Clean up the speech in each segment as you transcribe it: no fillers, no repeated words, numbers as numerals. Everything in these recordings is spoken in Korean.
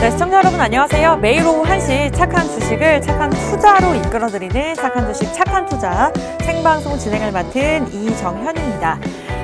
네, 시청자 여러분 안녕하세요. 매일 오후 1시 착한 주식을 착한 투자로 이끌어드리는 착한 주식 착한 투자 생방송 진행을 맡은 이정현입니다.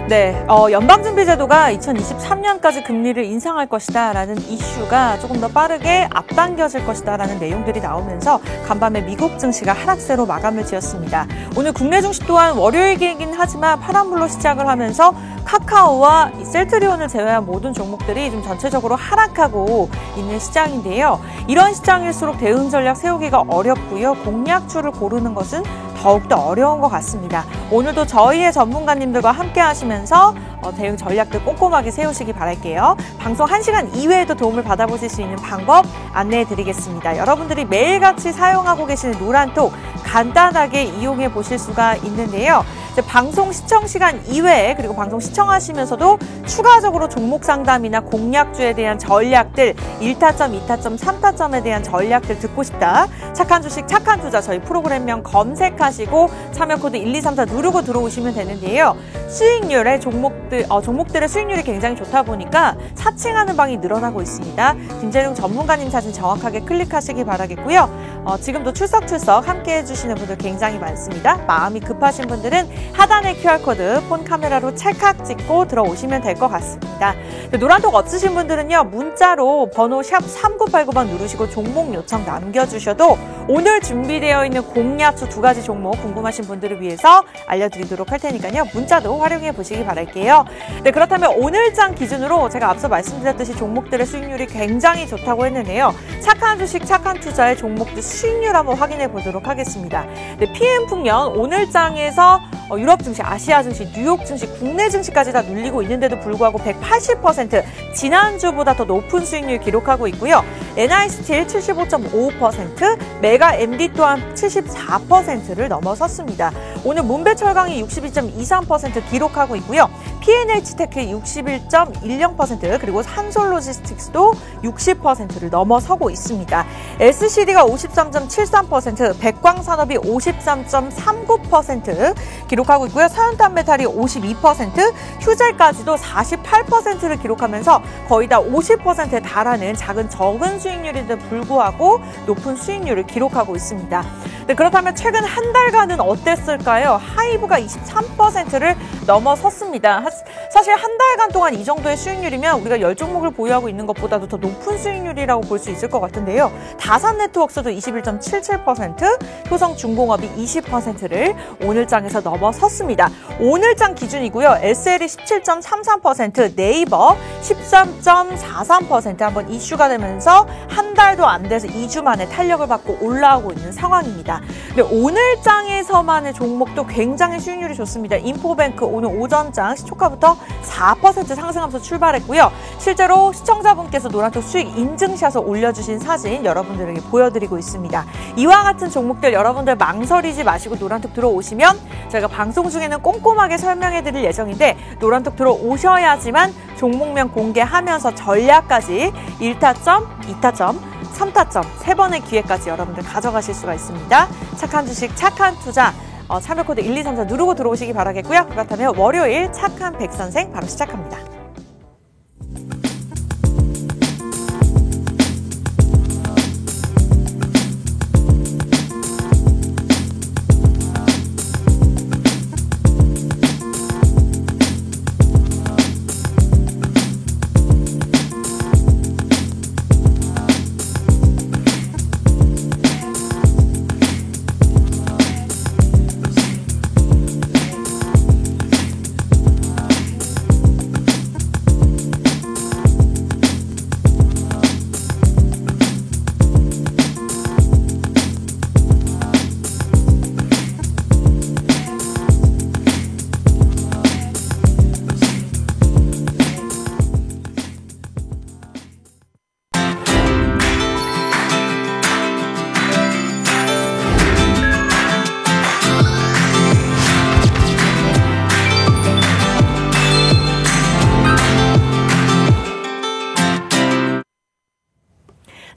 네, 연방준비제도가 2023년까지 금리를 인상할 것이다 라는 이슈가 조금 더 빠르게 앞당겨질 것이다 라는 내용들이 나오면서 간밤에 미국 증시가 하락세로 마감을 지었습니다. 오늘 국내 증시 또한 월요일이긴 하지만 파란불로 시작을 하면서 카카오와 셀트리온을 제외한 모든 종목들이 좀 전체적으로 하락하고 있는 시장인데요. 이런 시장일수록 대응 전략 세우기가 어렵고요. 공략주를 고르는 것은 더욱더 어려운 것 같습니다. 오늘도 저희의 전문가님들과 함께 하시면서 대응 전략들 꼼꼼하게 세우시기 바랄게요. 방송 1시간 이외에도 도움을 받아보실 수 있는 방법 안내해 드리겠습니다. 여러분들이 매일같이 사용하고 계시는 노란톡 간단하게 이용해 보실 수가 있는데요. 방송 시청 시간 이외에 그리고 방송 시청하시면서도 추가적으로 종목 상담이나 공략주에 대한 전략들 1타점, 2타점, 3타점에 대한 전략들 듣고 싶다. 착한 주식, 착한 투자 저희 프로그램명 검색하시고 참여 코드 1234 누르고 들어오시면 되는데요. 수익률의 종목들의 수익률이 굉장히 좋다 보니까 사칭하는 방이 늘어나고 있습니다. 김재룡 전문가님 사진 정확하게 클릭하시기 바라겠고요. 지금도 출석출석 함께 해주시는 분들 굉장히 많습니다. 마음이 급하신 분들은 하단의 QR코드 폰 카메라로 찰칵 찍고 들어오시면 될 것 같습니다. 노란톡 없으신 분들은요. 문자로 번호 샵 3989번 누르시고 종목 요청 남겨주셔도 오늘 준비되어 있는 공략수 2가지 종목 궁금하신 분들을 위해서 알려드리도록 할 테니까요. 문자도 활용해 보시기 바랄게요. 네, 그렇다면 오늘장 기준으로 제가 앞서 말씀드렸듯이 종목들의 수익률이 굉장히 좋다고 했는데요. 착한 주식, 착한 투자의 종목들 수익률 한번 확인해 보도록 하겠습니다. 네, PM풍년 오늘장에서 유럽 증시, 아시아 증시, 뉴욕 증시, 국내 증시까지 다 눌리고 있는데도 불구하고 180% 지난주보다 더 높은 수익률 기록하고 있고요. NI스틸 75.55%, 메가 MD 또한 74%를 넘어섰습니다. 오늘 문배철강이 62.23% 기록하고 있고요. PNH테크 61.10% 그리고 한솔로지스틱스도 60%를 넘어서고 있습니다. SCD가 53.73%, 백광산업이 53.39% 기록하고 있고요. 서현탄메탈이 52%, 휴젤까지도 48%를 기록하면서 거의 다 50%에 달하는 적은 수익률인데도 불구하고 높은 수익률을 기록하고 있습니다. 네, 그렇다면 최근 한 달간은 어땠을까요? 하이브가 23%를 넘어섰습니다. 사실 한 달간 동안 이 정도의 수익률이면 우리가 10종목을 보유하고 있는 것보다도 더 높은 수익률이라고 볼 수 있을 것 같은데요. 다산네트워크스도 21.77%, 효성중공업이 20%를 오늘장에서 넘어섰습니다. 오늘장 기준이고요. SL이 17.33%, 네이버 13.43% 한번 이슈가 되면서 한 달도 안 돼서 2주 만에 탄력을 받고 올라오고 있는 상황입니다. 근데 오늘장에서만의 종목도 굉장히 수익률이 좋습니다. 인포뱅크 오늘 오전장 시초가부터 4% 상승하면서 출발했고요. 실제로 시청자분께서 노란톡 수익 인증샷을 올려주신 사진 여러분들에게 보여드리고 있습니다. 이와 같은 종목들 여러분들 망설이지 마시고 노란톡 들어오시면 저희가 방송 중에는 꼼꼼하게 설명해드릴 예정인데 노란톡 들어오셔야지만 종목명 공개하면서 전략까지 1타점, 2타점, 3타점 3번의 기회까지 여러분들 가져가실 수가 있습니다. 착한 주식, 착한 투자 참여 코드 1234 누르고 들어오시기 바라겠고요. 그렇다면 월요일 착한 백선생 바로 시작합니다.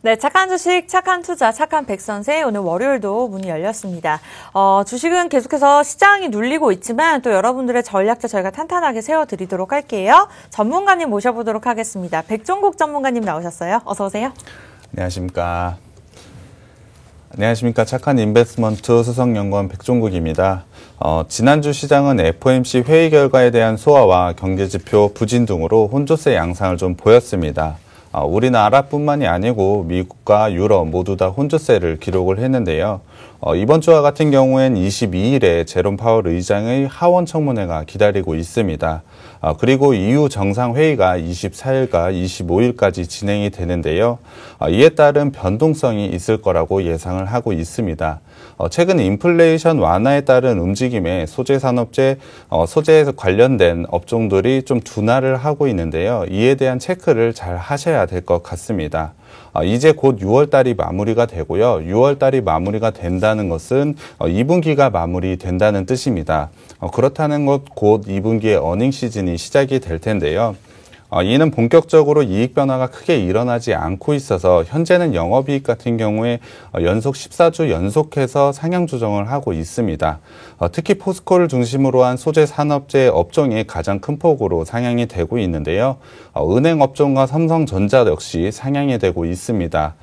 네, 착한 주식, 착한 투자, 착한 백선생 오늘 월요일도 문이 열렸습니다. 주식은 계속해서 시장이 눌리고 있지만 또 여러분들의 전략도 저희가 탄탄하게 세워드리도록 할게요. 전문가님 모셔보도록 하겠습니다. 백종국 전문가님 나오셨어요. 어서 오세요. 안녕하십니까. 착한 인베스트먼트 수석연구원 백종국입니다. 지난주 시장은 FOMC 회의 결과에 대한 소화와 경제지표 부진 등으로 혼조세 양상을 좀 보였습니다. 우리나라뿐만이 아니고 미국과 유럽 모두 다 혼조세를 기록을 했는데요. 이번 주와 같은 경우엔 22일에 제롬 파월 의장의 하원 청문회가 기다리고 있습니다. 그리고 EU 정상회의가 24일과 25일까지 진행이 되는데요. 이에 따른 변동성이 있을 거라고 예상을 하고 있습니다. 최근 인플레이션 완화에 따른 움직임에 소재 관련된 업종들이 좀 둔화를 하고 있는데요. 이에 대한 체크를 잘 하셔야 될 것 같습니다. 이제 곧 6월달이 마무리가 되고요. 6월달이 마무리가 된다는 것은 2분기가 마무리된다는 뜻입니다. 그렇다는 것 곧 2분기의 어닝 시즌이 시작이 될 텐데요. 이는 본격적으로 이익 변화가 크게 일어나지 않고 있어서 현재는 영업이익 같은 경우에 연속 14주 연속해서 상향 조정을 하고 있습니다. 특히 포스코를 중심으로 한 소재 산업재 업종이 가장 큰 폭으로 상향이 되고 있는데요. 은행 업종과 삼성전자 역시 상향이 되고 있습니다.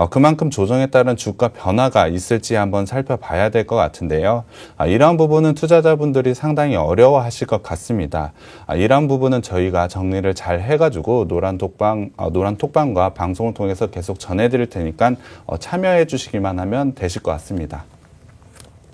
그만큼 조정에 따른 주가 변화가 있을지 한번 살펴봐야 될 것 같은데요. 이러한 부분은 투자자분들이 상당히 어려워하실 것 같습니다. 이러한 부분은 저희가 정리를 잘 해가지고 노란 톡방과 방송을 통해서 계속 전해드릴 테니까 참여해 주시기만 하면 되실 것 같습니다.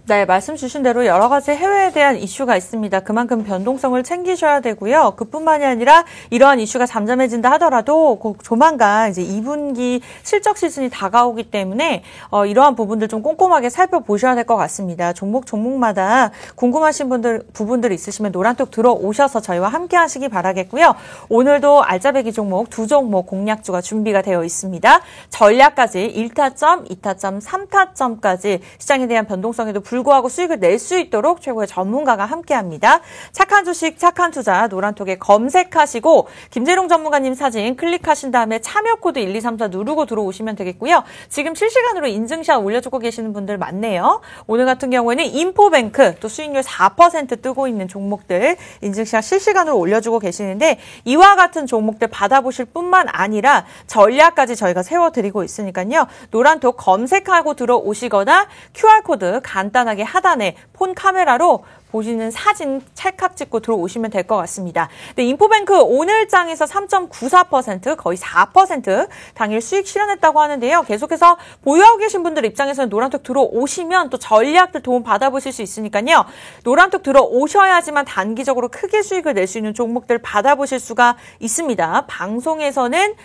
네, 말씀 주신 대로 여러 가지 해외에 대한 이슈가 있습니다. 그만큼 변동성을 챙기셔야 되고요. 그뿐만이 아니라 이러한 이슈가 잠잠해진다 하더라도 조만간 이제 2분기 실적 시즌이 다가오기 때문에 이러한 부분들 좀 꼼꼼하게 살펴보셔야 될 것 같습니다. 종목마다 궁금하신 부분들 있으시면 노란톡 들어오셔서 저희와 함께 하시기 바라겠고요. 오늘도 알짜배기 종목 2종목 공략주가 준비가 되어 있습니다. 전략까지 1타점, 2타점, 3타점까지 시장에 대한 변동성에도 불구하고 수익을 낼 수 있도록 최고의 전문가가 함께합니다. 착한 주식, 착한 투자 노란톡에 검색하시고 김재룡 전문가님 사진 클릭하신 다음에 참여 코드 1234 누르고 들어오시면 되겠고요. 지금 실시간으로 인증샷 올려주고 계시는 분들 많네요. 오늘 같은 경우에는 인포뱅크 또 수익률 4% 뜨고 있는 종목들 인증샷 실시간으로 올려주고 계시는데 이와 같은 종목들 받아보실 뿐만 아니라 전략까지 저희가 세워드리고 있으니까요. 노란톡 검색하고 들어오시거나 QR코드 간단하게 하단에 폰 카메라로 보시는 사진 찰칵 찍고 들어오시면 될 것 같습니다. 네, 인포뱅크 오늘 장에서 3.94% 거의 4% 당일 수익 실현했다고 하는데요. 계속해서 보유하고 계신 분들 입장에서는 노란톡 들어오시면 또 전략들 도움 받아보실 수 있으니까요. 노란톡 들어오셔야지만 단기적으로 크게 수익을 낼 수 있는 종목들 받아보실 수가 있습니다. 방송에서는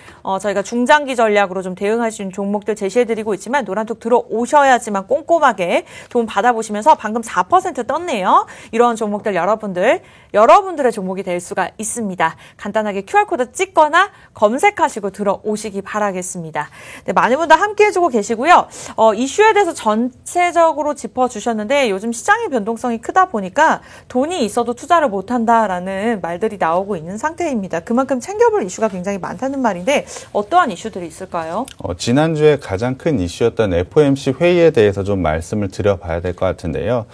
저희가 중장기 전략으로 좀 대응할 수 있는 종목들 제시해드리고 있지만 노란톡 들어오셔야지만 꼼꼼하게 도움 받아보시면서 방금 4% 떴네요. 이런 종목들 여러분들의 종목이 될 수가 있습니다. 간단하게 QR코드 찍거나 검색하시고 들어오시기 바라겠습니다. 네, 많은 분들 함께 해주고 계시고요. 이슈에 대해서 전체적으로 짚어주셨는데 요즘 시장의 변동성이 크다 보니까 돈이 있어도 투자를 못한다라는 말들이 나오고 있는 상태입니다. 그만큼 챙겨볼 이슈가 굉장히 많다는 말인데 어떠한 이슈들이 있을까요? 지난주에 가장 큰 이슈였던 FOMC 회의에 대해서 좀 말씀을 드려봐야 될 것 같은데요.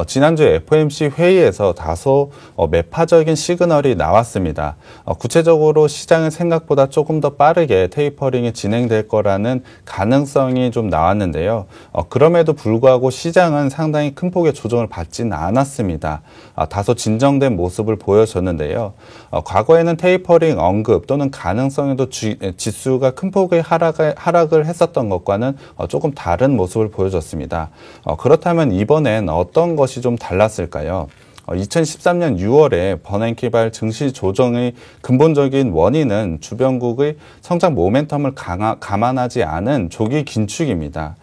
지난주 FOMC 회의에서 다소 매파적인 시그널이 나왔습니다. 구체적으로 시장은 생각보다 조금 더 빠르게 테이퍼링이 진행될 거라는 가능성이 좀 나왔는데요. 그럼에도 불구하고 시장은 상당히 큰 폭의 조정을 받지는 않았습니다. 다소 진정된 모습을 보여줬는데요. 과거에는 테이퍼링 언급 또는 가능성에도 지수가 큰 폭의 하락을 했었던 것과는 조금 다른 모습을 보여줬습니다. 그렇다면 이번엔 어떤 것이 좀 달랐을까요? 2013년 6월에 버냉키발 증시 조정의 근본적인 원인은 주변국의 성장 모멘텀을 감안하지 않은 조기 긴축입니다.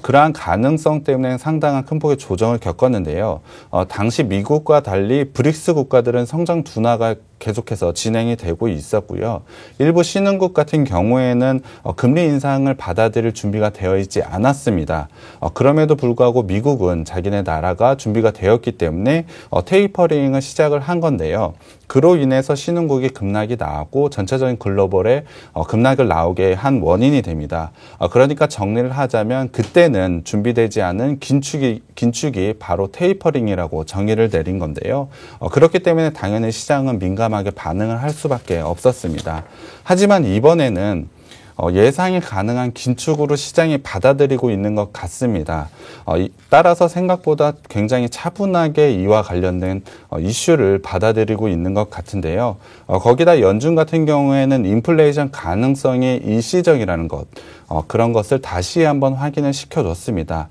그러한 가능성 때문에 상당한 큰 폭의 조정을 겪었는데요. 당시 미국과 달리 브릭스 국가들은 성장 둔화가 계속해서 진행이 되고 있었고요. 일부 신흥국 같은 경우에는 금리 인상을 받아들일 준비가 되어 있지 않았습니다. 그럼에도 불구하고 미국은 자기네 나라가 준비가 되었기 때문에 테이퍼링을 시작을 한 건데요. 그로 인해서 신흥국이 급락이 나왔고 전체적인 글로벌에 급락을 나오게 한 원인이 됩니다. 그러니까 정리를 하자면 그때는 준비되지 않은 긴축이 바로 테이퍼링이라고 정의를 내린 건데요. 그렇기 때문에 당연히 시장은 민감하게 반응을 할 수밖에 없었습니다. 하지만 이번에는 예상이 가능한 긴축으로 시장이 받아들이고 있는 것 같습니다. 따라서 생각보다 굉장히 차분하게 이와 관련된 이슈를 받아들이고 있는 것 같은데요. 거기다 연준 같은 경우에는 인플레이션 가능성이 일시적이라는 것, 그런 것을 다시 한번 확인을 시켜줬습니다.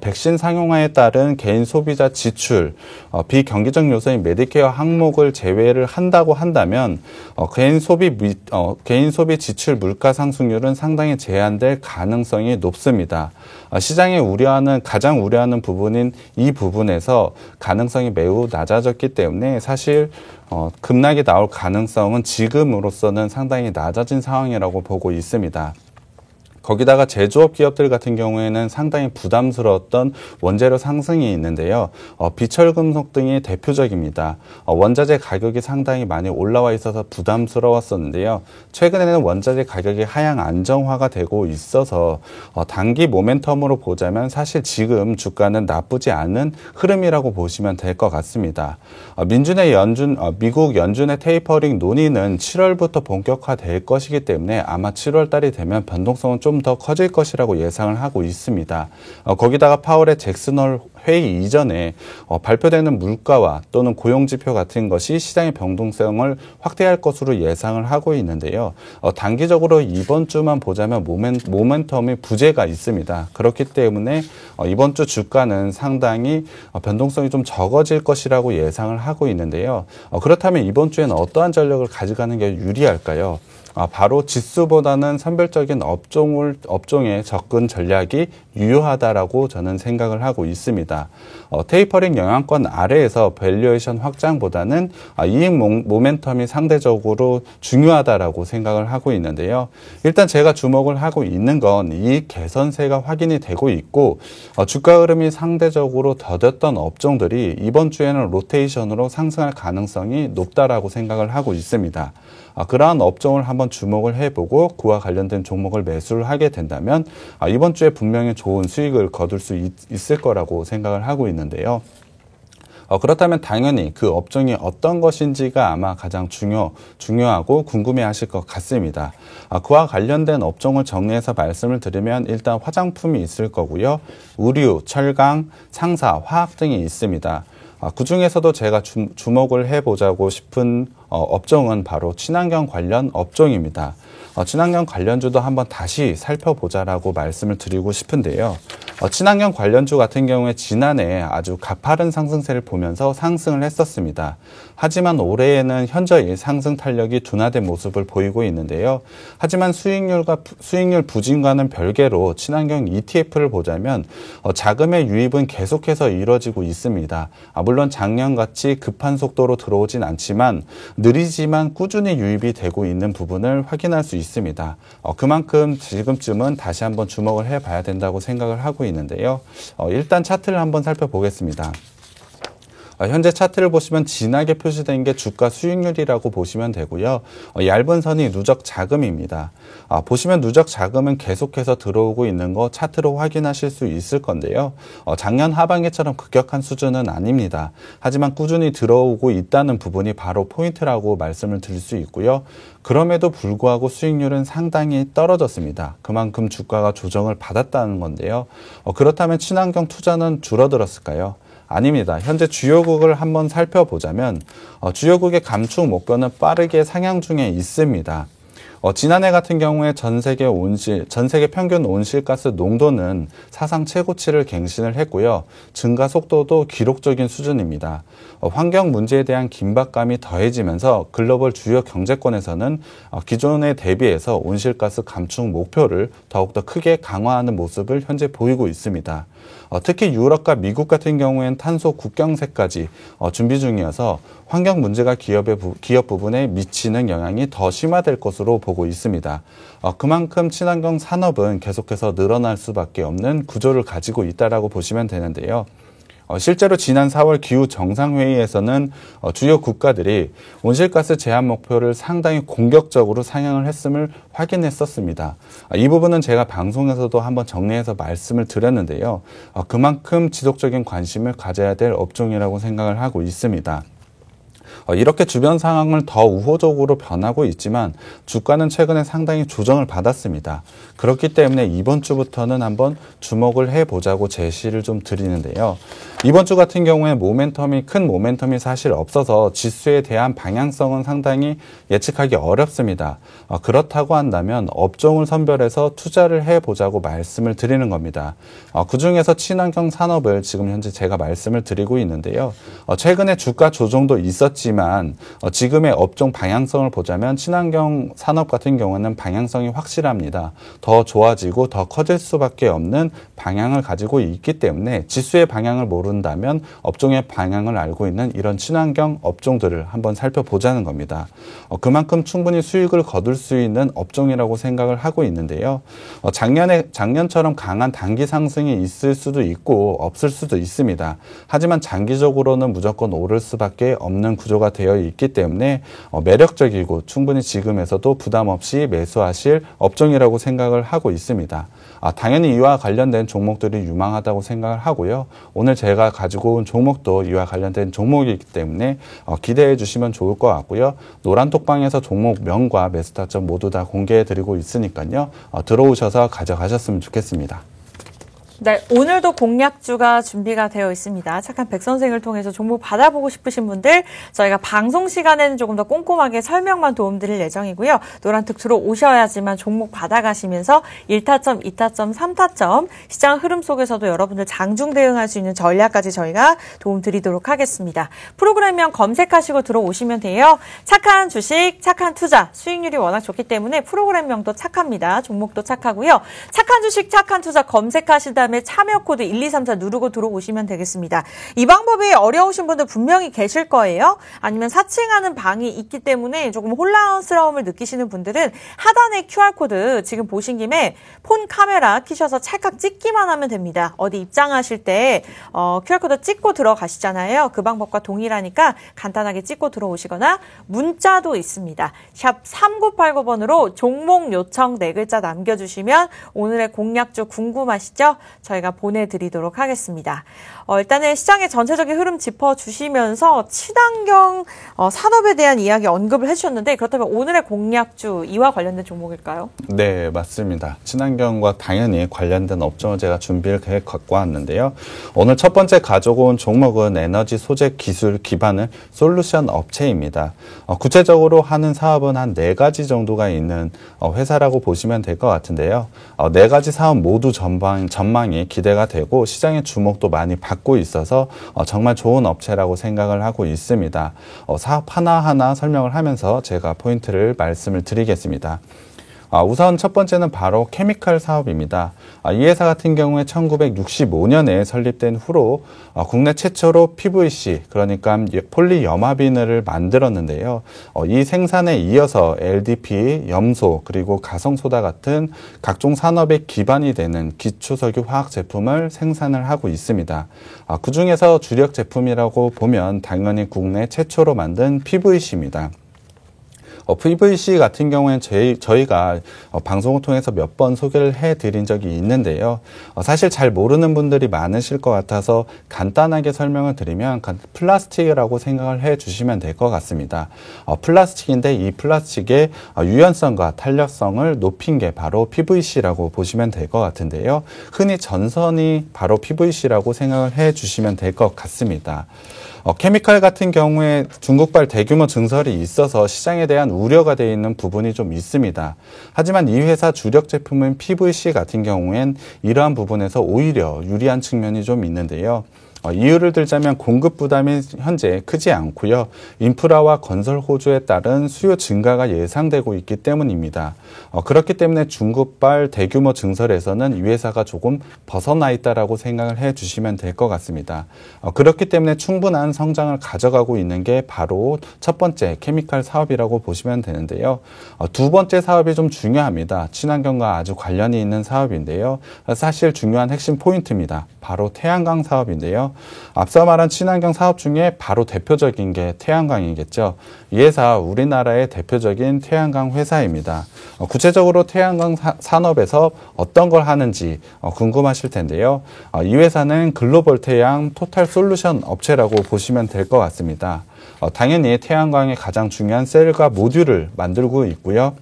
백신 상용화에 따른 개인 소비자 지출, 비경제적 요소인 메디케어 항목을 제외를 한다고 한다면 개인 소비 지출 물가 상승률은 상당히 제한될 가능성이 높습니다. 시장이 가장 우려하는 부분인 이 부분에서 가능성이 매우 낮아졌기 때문에 사실 급락이 나올 가능성은 지금으로서는 상당히 낮아진 상황이라고 보고 있습니다. 거기다가 제조업 기업들 같은 경우에는 상당히 부담스러웠던 원재료 상승이 있는데요. 비철금속 등이 대표적입니다. 원자재 가격이 상당히 많이 올라와 있어서 부담스러웠었는데요. 최근에는 원자재 가격이 하향 안정화가 되고 있어서 단기 모멘텀으로 보자면 사실 지금 주가는 나쁘지 않은 흐름이라고 보시면 될 것 같습니다. 미국 연준의 테이퍼링 논의는 7월부터 본격화될 것이기 때문에 아마 7월 달이 되면 변동성은 좀 더 커질 것이라고 예상을 하고 있습니다. 거기다가 파월의 잭슨홀 회의 이전에 발표되는 물가와 또는 고용지표 같은 것이 시장의 변동성을 확대할 것으로 예상을 하고 있는데요. 단기적으로 이번 주만 보자면 모멘텀이 부재가 있습니다. 그렇기 때문에 이번 주 주가는 상당히 변동성이 좀 적어질 것이라고 예상을 하고 있는데요. 그렇다면 이번 주에는 어떠한 전략을 가져가는 게 유리할까요? 바로 지수보다는 선별적인 업종의 접근 전략이 유효하다라고 저는 생각을 하고 있습니다. 테이퍼링 영향권 아래에서 밸류에이션 확장보다는 이익 모멘텀이 상대적으로 중요하다라고 생각을 하고 있는데요. 일단 제가 주목을 하고 있는 건 이익 개선세가 확인이 되고 있고 주가 흐름이 상대적으로 더뎠던 업종들이 이번 주에는 로테이션으로 상승할 가능성이 높다라고 생각을 하고 있습니다. 그러한 업종을 한번 주목을 해보고 그와 관련된 종목을 매수를 하게 된다면 이번 주에 분명히 좋은 수익을 거둘 수 있을 거라고 생각을 하고 있는데요. 그렇다면 당연히 그 업종이 어떤 것인지가 아마 가장 중요하고 궁금해하실 것 같습니다. 그와 관련된 업종을 정리해서 말씀을 드리면 일단 화장품이 있을 거고요. 의류, 철강, 상사, 화학 등이 있습니다. 그 중에서도 제가 주목을 해보자고 싶은 업종은 바로 친환경 관련 업종입니다. 친환경 관련주도 한번 다시 살펴보자라고 말씀을 드리고 싶은데요. 친환경 관련주 같은 경우에 지난해 아주 가파른 상승세를 보면서 상승을 했었습니다. 하지만 올해에는 현저히 상승 탄력이 둔화된 모습을 보이고 있는데요. 하지만 수익률 부진과는 별개로 친환경 ETF를 보자면 자금의 유입은 계속해서 이루어지고 있습니다. 물론 작년같이 급한 속도로 들어오진 않지만 느리지만 꾸준히 유입이 되고 있는 부분을 확인할 수 있습니다. 그만큼 지금쯤은 다시 한번 주목을 해봐야 된다고 생각을 하고 있는데요. 일단 차트를 한번 살펴보겠습니다. 현재 차트를 보시면 진하게 표시된 게 주가 수익률이라고 보시면 되고요. 얇은 선이 누적 자금입니다. 보시면 누적 자금은 계속해서 들어오고 있는 거 차트로 확인하실 수 있을 건데요. 작년 하반기처럼 급격한 수준은 아닙니다. 하지만 꾸준히 들어오고 있다는 부분이 바로 포인트라고 말씀을 드릴 수 있고요. 그럼에도 불구하고 수익률은 상당히 떨어졌습니다. 그만큼 주가가 조정을 받았다는 건데요. 그렇다면 친환경 투자는 줄어들었을까요? 아닙니다. 현재 주요국을 한번 살펴보자면 주요국의 감축 목표는 빠르게 상향 중에 있습니다. 지난해 같은 경우에 전 세계 평균 온실가스 농도는 사상 최고치를 갱신을 했고요. 증가 속도도 기록적인 수준입니다. 환경 문제에 대한 긴박감이 더해지면서 글로벌 주요 경제권에서는 기존에 대비해서 온실가스 감축 목표를 더욱더 크게 강화하는 모습을 현재 보이고 있습니다. 특히 유럽과 미국 같은 경우에는 탄소 국경세까지 준비 중이어서 환경 문제가 기업 부분에 미치는 영향이 더 심화될 것으로 보고 있습니다. 그만큼 친환경 산업은 계속해서 늘어날 수밖에 없는 구조를 가지고 있다라고 보시면 되는데요. 실제로 지난 4월 기후 정상회의에서는 주요 국가들이 온실가스 제한 목표를 상당히 공격적으로 상향을 했음을 확인했었습니다. 이 부분은 제가 방송에서도 한번 정리해서 말씀을 드렸는데요. 그만큼 지속적인 관심을 가져야 될 업종이라고 생각을 하고 있습니다. 이렇게 주변 상황을 더 우호적으로 변하고 있지만 주가는 최근에 상당히 조정을 받았습니다. 그렇기 때문에 이번 주부터는 한번 주목을 해보자고 제시를 좀 드리는데요. 이번 주 같은 경우에 큰 모멘텀이 사실 없어서 지수에 대한 방향성은 상당히 예측하기 어렵습니다. 그렇다고 한다면 업종을 선별해서 투자를 해보자고 말씀을 드리는 겁니다. 그중에서 친환경 산업을 지금 현재 제가 말씀을 드리고 있는데요. 최근에 주가 조정도 있었지만 지금의 업종 방향성을 보자면 친환경 산업 같은 경우는 방향성이 확실합니다. 더 좋아지고 더 커질 수밖에 없는 방향을 가지고 있기 때문에 지수의 방향을 모른다면 업종의 방향을 알고 있는 이런 친환경 업종들을 한번 살펴보자는 겁니다. 그만큼 충분히 수익을 거둘 수 있는 업종이라고 생각을 하고 있는데요. 작년처럼 강한 단기 상승이 있을 수도 있고 없을 수도 있습니다. 하지만 장기적으로는 무조건 오를 수밖에 없는 구조가 되어 있기 때문에 매력적이고 충분히 지금에서도 부담 없이 매수하실 업종이라고 생각을 하고 있습니다. 당연히 이와 관련된 종목들이 유망하다고 생각을 하고요. 오늘 제가 가지고 온 종목도 이와 관련된 종목이기 때문에 기대해 주시면 좋을 것 같고요. 노란톡방에서 종목명과 매수 타점 모두 다 공개해 드리고 있으니까요. 들어오셔서 가져가셨으면 좋겠습니다. 네, 오늘도 공략주가 준비가 되어 있습니다. 착한 백 선생을 통해서 종목 받아보고 싶으신 분들 저희가 방송 시간에는 조금 더 꼼꼼하게 설명만 도움드릴 예정이고요. 노란특 들어오셔야지만 종목 받아가시면서 1타점, 2타점, 3타점 시장 흐름 속에서도 여러분들 장중 대응할 수 있는 전략까지 저희가 도움드리도록 하겠습니다. 프로그램명 검색하시고 들어오시면 돼요. 착한 주식, 착한 투자, 수익률이 워낙 좋기 때문에 프로그램명도 착합니다. 종목도 착하고요. 착한 주식, 착한 투자 검색하신 다음에 참여 코드 1234 누르고 들어오시면 되겠습니다. 이 방법이 어려우신 분들 분명히 계실 거예요. 아니면 사칭하는 방이 있기 때문에 조금 혼란스러움을 느끼시는 분들은 하단에 QR코드 지금 보신 김에 폰 카메라 켜셔서 찰칵 찍기만 하면 됩니다. 어디 입장하실 때 QR코드 찍고 들어가시잖아요. 그 방법과 동일하니까 간단하게 찍고 들어오시거나 문자도 있습니다. 샵 3989번으로 종목 요청 4글자 남겨주시면 오늘의 공략주 궁금하시죠? 저희가 보내드리도록 하겠습니다. 일단은 시장의 전체적인 흐름 짚어주시면서 친환경 산업에 대한 이야기 언급을 해주셨는데 그렇다면 오늘의 공략주 이와 관련된 종목일까요? 네, 맞습니다. 친환경과 당연히 관련된 업종을 제가 준비를 갖고 왔는데요. 오늘 첫 번째 가져온 종목은 에너지 소재 기술 기반의 솔루션 업체입니다. 구체적으로 하는 사업은 한 4가지 정도가 있는 회사라고 보시면 될 것 같은데요. 4가지 사업 모두 전망이 기대가 되고 시장의 주목도 많이 받고 있어서 정말 좋은 업체라고 생각을 하고 있습니다. 사업 하나하나 설명을 하면서 제가 포인트를 말씀을 드리겠습니다. 우선 첫 번째는 바로 케미칼 사업입니다. 이 회사 같은 경우에 1965년에 설립된 후로 국내 최초로 PVC, 그러니까 폴리염화비늘을 만들었는데요. 이 생산에 이어서 LDP, 염소, 그리고 가성소다 같은 각종 산업의 기반이 되는 기초석유 화학 제품을 생산을 하고 있습니다. 그중에서 주력 제품이라고 보면 당연히 국내 최초로 만든 PVC입니다. PVC 같은 경우에는 저희가 방송을 통해서 몇 번 소개를 해드린 적이 있는데요. 사실 잘 모르는 분들이 많으실 것 같아서 간단하게 설명을 드리면 플라스틱이라고 생각을 해주시면 될 것 같습니다. 플라스틱인데 이 플라스틱의 유연성과 탄력성을 높인 게 바로 PVC라고 보시면 될 것 같은데요. 흔히 전선이 바로 PVC라고 생각을 해주시면 될 것 같습니다. 케미칼 같은 경우에 중국발 대규모 증설이 있어서 시장에 대한 우려가 되어 있는 부분이 좀 있습니다. 하지만 이 회사 주력 제품인 PVC 같은 경우엔 이러한 부분에서 오히려 유리한 측면이 좀 있는데요. 이유를 들자면 공급 부담이 현재 크지 않고요. 인프라와 건설 호조에 따른 수요 증가가 예상되고 있기 때문입니다. 그렇기 때문에 중국발 대규모 증설에서는 이 회사가 조금 벗어나 있다라고 생각을 해주시면 될 것 같습니다. 그렇기 때문에 충분한 성장을 가져가고 있는 게 바로 첫 번째 케미칼 사업이라고 보시면 되는데요. 두 번째 사업이 좀 중요합니다. 친환경과 아주 관련이 있는 사업인데요. 사실 중요한 핵심 포인트입니다. 바로 태양광 사업인데요. 앞서 말한 친환경 사업 중에 바로 대표적인 게 태양광이겠죠. 이 회사 우리나라의 대표적인 태양광 회사입니다. 구체적으로 태양광 산업에서 어떤 걸 하는지 궁금하실 텐데요. 이 회사는 글로벌 태양 토탈 솔루션 업체라고 보시면 될 것 같습니다. 당연히 태양광의 가장 중요한 셀과 모듈을 만들고 있고요.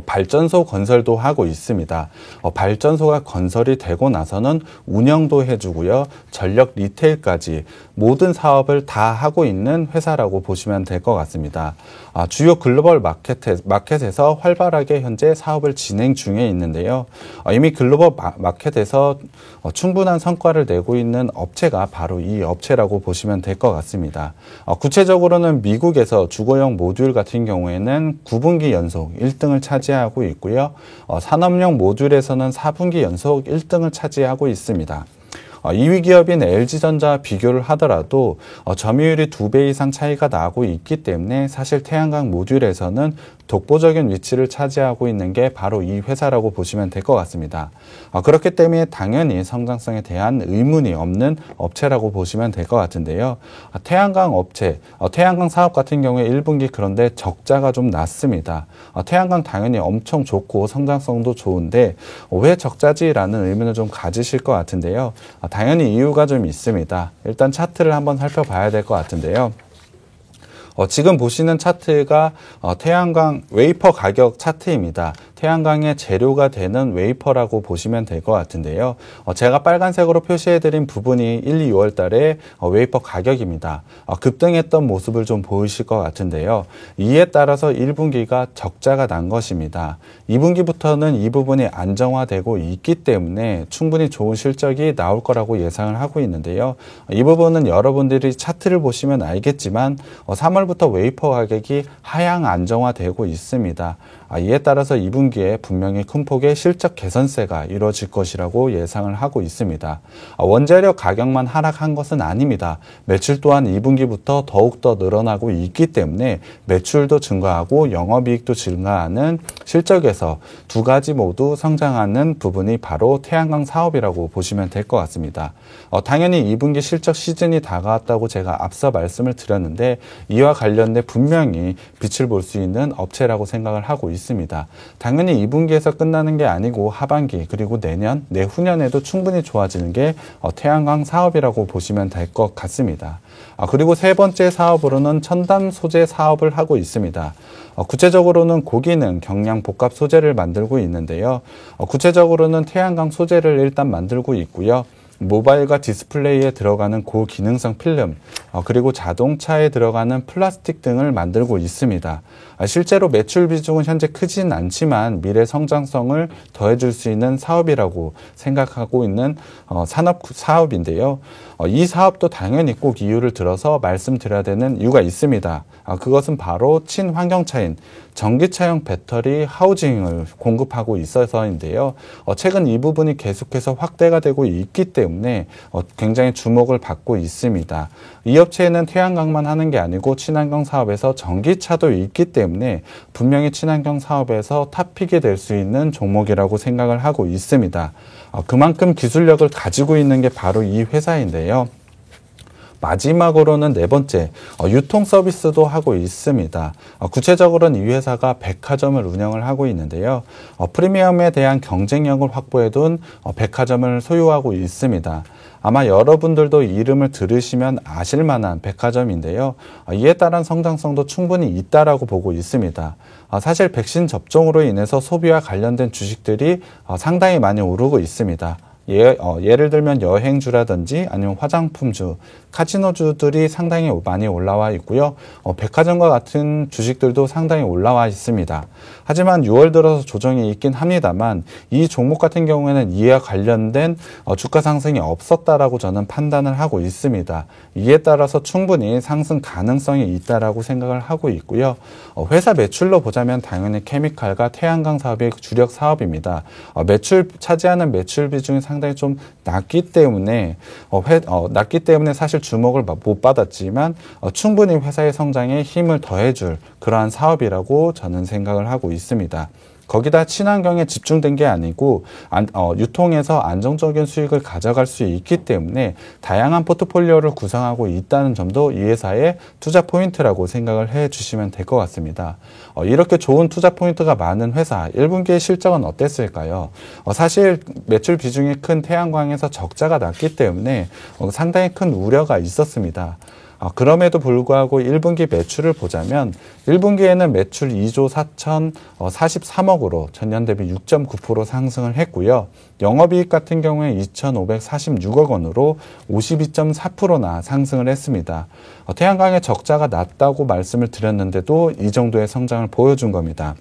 발전소 건설도 하고 있습니다. 발전소가 건설이 되고 나서는 운영도 해주고요. 전력 리테일까지 모든 사업을 다 하고 있는 회사라고 보시면 될 것 같습니다. 주요 글로벌 마켓에서 활발하게 현재 사업을 진행 중에 있는데요. 이미 글로벌 마켓에서 충분한 성과를 내고 있는 업체가 바로 이 업체라고 보시면 될 것 같습니다. 구체적으로는 미국에서 주거용 모듈 같은 경우에는 9분기 연속 1등을 차지하고 있고요. 산업용 모듈에서는 4분기 연속 1등을 차지하고 있습니다. 2위 기업인 LG전자와 비교를 하더라도 점유율이 2배 이상 차이가 나고 있기 때문에 사실 태양광 모듈에서는 독보적인 위치를 차지하고 있는 게 바로 이 회사라고 보시면 될 것 같습니다. 그렇기 때문에 당연히 성장성에 대한 의문이 없는 업체라고 보시면 될 것 같은데요. 태양광 업체, 태양광 사업 같은 경우에 1분기 그런데 적자가 좀 났습니다. 태양광 당연히 엄청 좋고 성장성도 좋은데 왜 적자지라는 의문을 좀 가지실 것 같은데요. 당연히 이유가 좀 있습니다. 일단 차트를 한번 살펴봐야 될 것 같은데요. 지금 보시는 차트가 태양광 웨이퍼 가격 차트입니다. 태양광의 재료가 되는 웨이퍼라고 보시면 될 것 같은데요. 제가 빨간색으로 표시해드린 부분이 1, 2월 달에 웨이퍼 가격입니다. 급등했던 모습을 좀 보이실 것 같은데요. 이에 따라서 1분기가 적자가 난 것입니다. 2분기부터는 이 부분이 안정화되고 있기 때문에 충분히 좋은 실적이 나올 거라고 예상을 하고 있는데요. 이 부분은 여러분들이 차트를 보시면 알겠지만 3월부터 웨이퍼 가격이 하향 안정화되고 있습니다. 이에 따라서 2분기에 분명히 큰 폭의 실적 개선세가 이루어질 것이라고 예상을 하고 있습니다. 원재료 가격만 하락한 것은 아닙니다. 매출 또한 2분기부터 더욱더 늘어나고 있기 때문에 매출도 증가하고 영업이익도 증가하는 실적에서 두 가지 모두 성장하는 부분이 바로 태양광 사업이라고 보시면 될 것 같습니다. 당연히 2분기 실적 시즌이 다가왔다고 제가 앞서 말씀을 드렸는데 이와 관련돼 분명히 빛을 볼 수 있는 업체라고 생각을 하고 있습니다. 당연히 2분기에서 끝나는 게 아니고 하반기 그리고 내년, 내후년에도 충분히 좋아지는 게 태양광 사업이라고 보시면 될 것 같습니다. 그리고 세 번째 사업으로는 첨단 소재 사업을 하고 있습니다. 구체적으로는 고기능 경량 복합 소재를 만들고 있는데요. 구체적으로는 태양광 소재를 일단 만들고 있고요. 모바일과 디스플레이에 들어가는 고기능성 필름, 그리고 자동차에 들어가는 플라스틱 등을 만들고 있습니다. 실제로 매출 비중은 현재 크진 않지만 미래 성장성을 더해줄 수 있는 사업이라고 생각하고 있는 사업인데요. 이 사업도 당연히 꼭 이유를 들어서 말씀드려야 되는 이유가 있습니다. 그것은 바로 친환경차인 전기차용 배터리 하우징을 공급하고 있어서인데요. 최근 이 부분이 계속해서 확대가 되고 있기 때문에 굉장히 주목을 받고 있습니다. 이 업체에는 태양광만 하는 게 아니고 친환경 사업에서 전기차도 있기 때문에 분명히 친환경 사업에서 탑픽이 될 수 있는 종목이라고 생각을 하고 있습니다. 그만큼 기술력을 가지고 있는 게 바로 이 회사인데요. 마지막으로는 네 번째, 유통 서비스도 하고 있습니다. 구체적으로는 이 회사가 백화점을 운영을 하고 있는데요. 프리미엄에 대한 경쟁력을 확보해둔 백화점을 소유하고 있습니다. 아마 여러분들도 이름을 들으시면 아실 만한 백화점인데요. 이에 따른 성장성도 충분히 있다라고 보고 있습니다. 사실 백신 접종으로 인해서 소비와 관련된 주식들이 상당히 많이 오르고 있습니다. 예를 들면 여행주라든지 아니면 화장품주, 카지노주들이 상당히 많이 올라와 있고요. 백화점과 같은 주식들도 상당히 올라와 있습니다. 하지만 6월 들어서 조정이 있긴 합니다만 이 종목 같은 경우에는 이와 관련된 주가 상승이 없었다라고 저는 판단을 하고 있습니다. 이에 따라서 충분히 상승 가능성이 있다라고 생각을 하고 있고요. 회사 매출로 보자면 당연히 케미칼과 태양광 사업이 주력 사업입니다. 차지하는 매출 비중이 상당히 좀 낮기 때문에 사실 주목을 못 받았지만 충분히 회사의 성장에 힘을 더해줄 그러한 사업이라고 저는 생각을 하고 있습니다. 거기다 친환경에 집중된 게 아니고 유통에서 안정적인 수익을 가져갈 수 있기 때문에 다양한 포트폴리오를 구성하고 있다는 점도 이 회사의 투자 포인트라고 생각을 해 주시면 될 것 같습니다. 이렇게 좋은 투자 포인트가 많은 회사 1분기의 실적은 어땠을까요? 사실 매출 비중이 큰 태양광에서 적자가 났기 때문에 상당히 큰 우려가 있었습니다. 그럼에도 불구하고 1분기 매출을 보자면 1분기에는 매출 2조 4,043억으로 전년 대비 6.9% 상승을 했고요. 영업이익 같은 경우에 2,546억 원으로 52.4%나 상승을 했습니다. 태양광의 적자가 낮다고 말씀을 드렸는데도 이 정도의 성장을 보여준 겁니다.